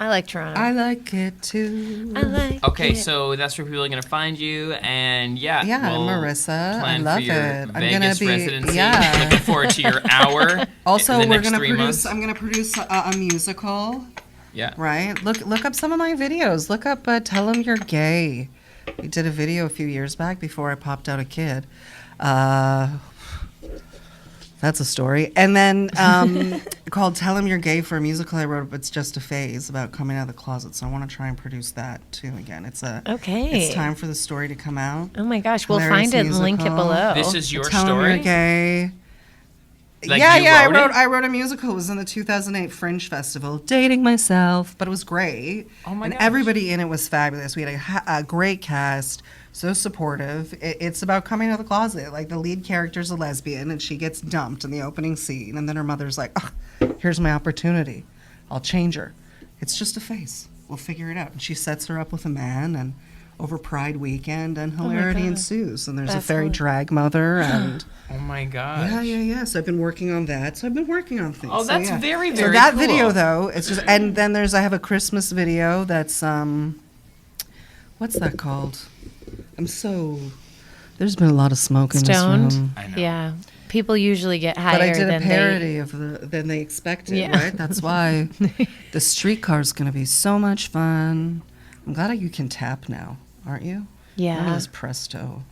I like Toronto. I like it, too. I like Okay, it. so that's where people are going to find you, and Yeah, I'm Marissa. Plan I love for your it. I'm Vegas gonna be residency. Looking forward to your hour. Also, in the we're next gonna 3 produce. months. I'm gonna produce a musical. Yeah. Right. Look up some of my videos. Look up Tell Them You're Gay. We did a video a few years back before I popped out a kid. That's a story. And then called Tell Them You're Gay for a musical I wrote, It's Just a Phase, about coming out of the closet. So I want to try and produce that too again. It's time for the story to come out. Oh my gosh, we'll Hilarious find it and link it musical. below. This is your Tell 'Em story? You're Gay. Like, yeah, you wrote it? I wrote a musical. It was in the 2008 Fringe Festival, dating myself, but it was great. Oh my and gosh. everybody in it was fabulous. We had a great cast, so supportive. It's about coming out of the closet. Like, the lead character's a lesbian, and she gets dumped in the opening scene, and then her mother's like, here's my opportunity. I'll change her. It's just a phase. We'll figure it out. And she sets her up with a man, and over Pride weekend, and hilarity God. ensues. And there's a That's fairy hilarious. drag mother, and... Oh my gosh. Yeah. So I've been working on that. So I've been working on things. Oh, So, that's yeah. very, So very that cool. video, though, it's just, and then I have a Christmas video that's, what's that called? There's been a lot of smoke in Stoned? this room. I know. Yeah. People usually get higher But I did a than parody than they expected, Yeah. right? That's why the streetcar's going to be so much fun. I'm glad you can tap now, aren't you? Yeah. None of this Presto.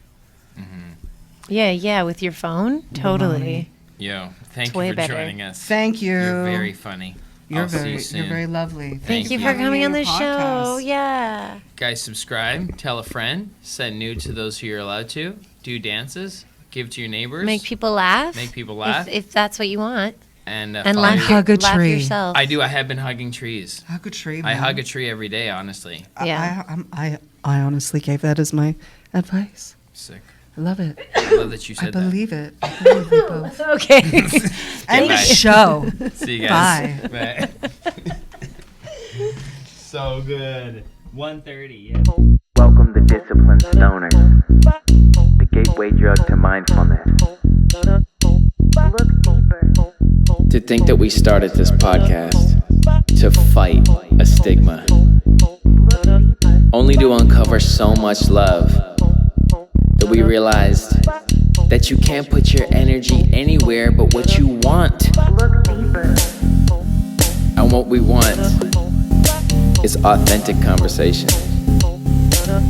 Yeah, with your phone? Totally. Yo, thank way you for better. joining us. Thank you. You're very funny. I'll see you soon. You're very lovely. Thank you you. for coming on Having me the on your show. podcast. Yeah. Guys, subscribe, tell a friend, send nude to those who you're allowed to, do dances, give to your neighbors. Make people laugh. Make people laugh. If that's what you want. and laugh, hug a laugh tree. yourself. I do. I have been hugging trees. Hug a tree. I man. hug a tree every day, honestly. Yeah. I honestly gave that as my advice. Sick. I love it. I love that you I said that. believe it. I believe it both. Okay. End bye. show. See you guys. Bye. Bye. So good. 1:30. Yeah. Welcome to Disciplined Stoners, the gateway drug to mindfulness. Look deeper. To think that we started this podcast to fight a stigma, only to uncover so much love that we realized that you can't put your energy anywhere but what you want. Look deeper. And what we want is authentic conversation.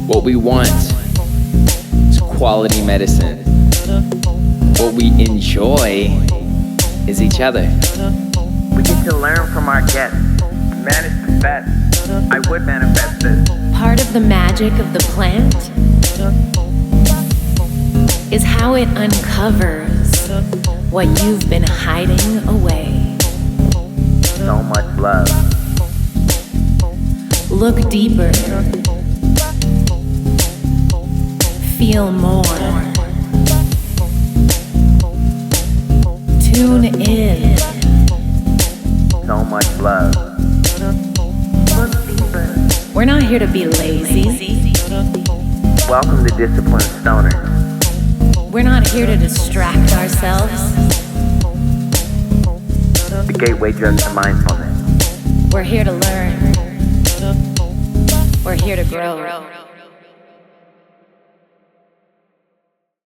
What we want is quality medicine. What we enjoy is each other. We get to learn from our guests. Manifest the best. I would manifest this. Part of the magic of the plant is how it uncovers what you've been hiding away. So much love. Look deeper. Feel more. Tune in. So much love. Look deeper. We're not here to be lazy. Welcome to Disciplined Stoners. We're not here to distract ourselves. The gateway drug to mindfulness. We're here to learn. We're here to grow.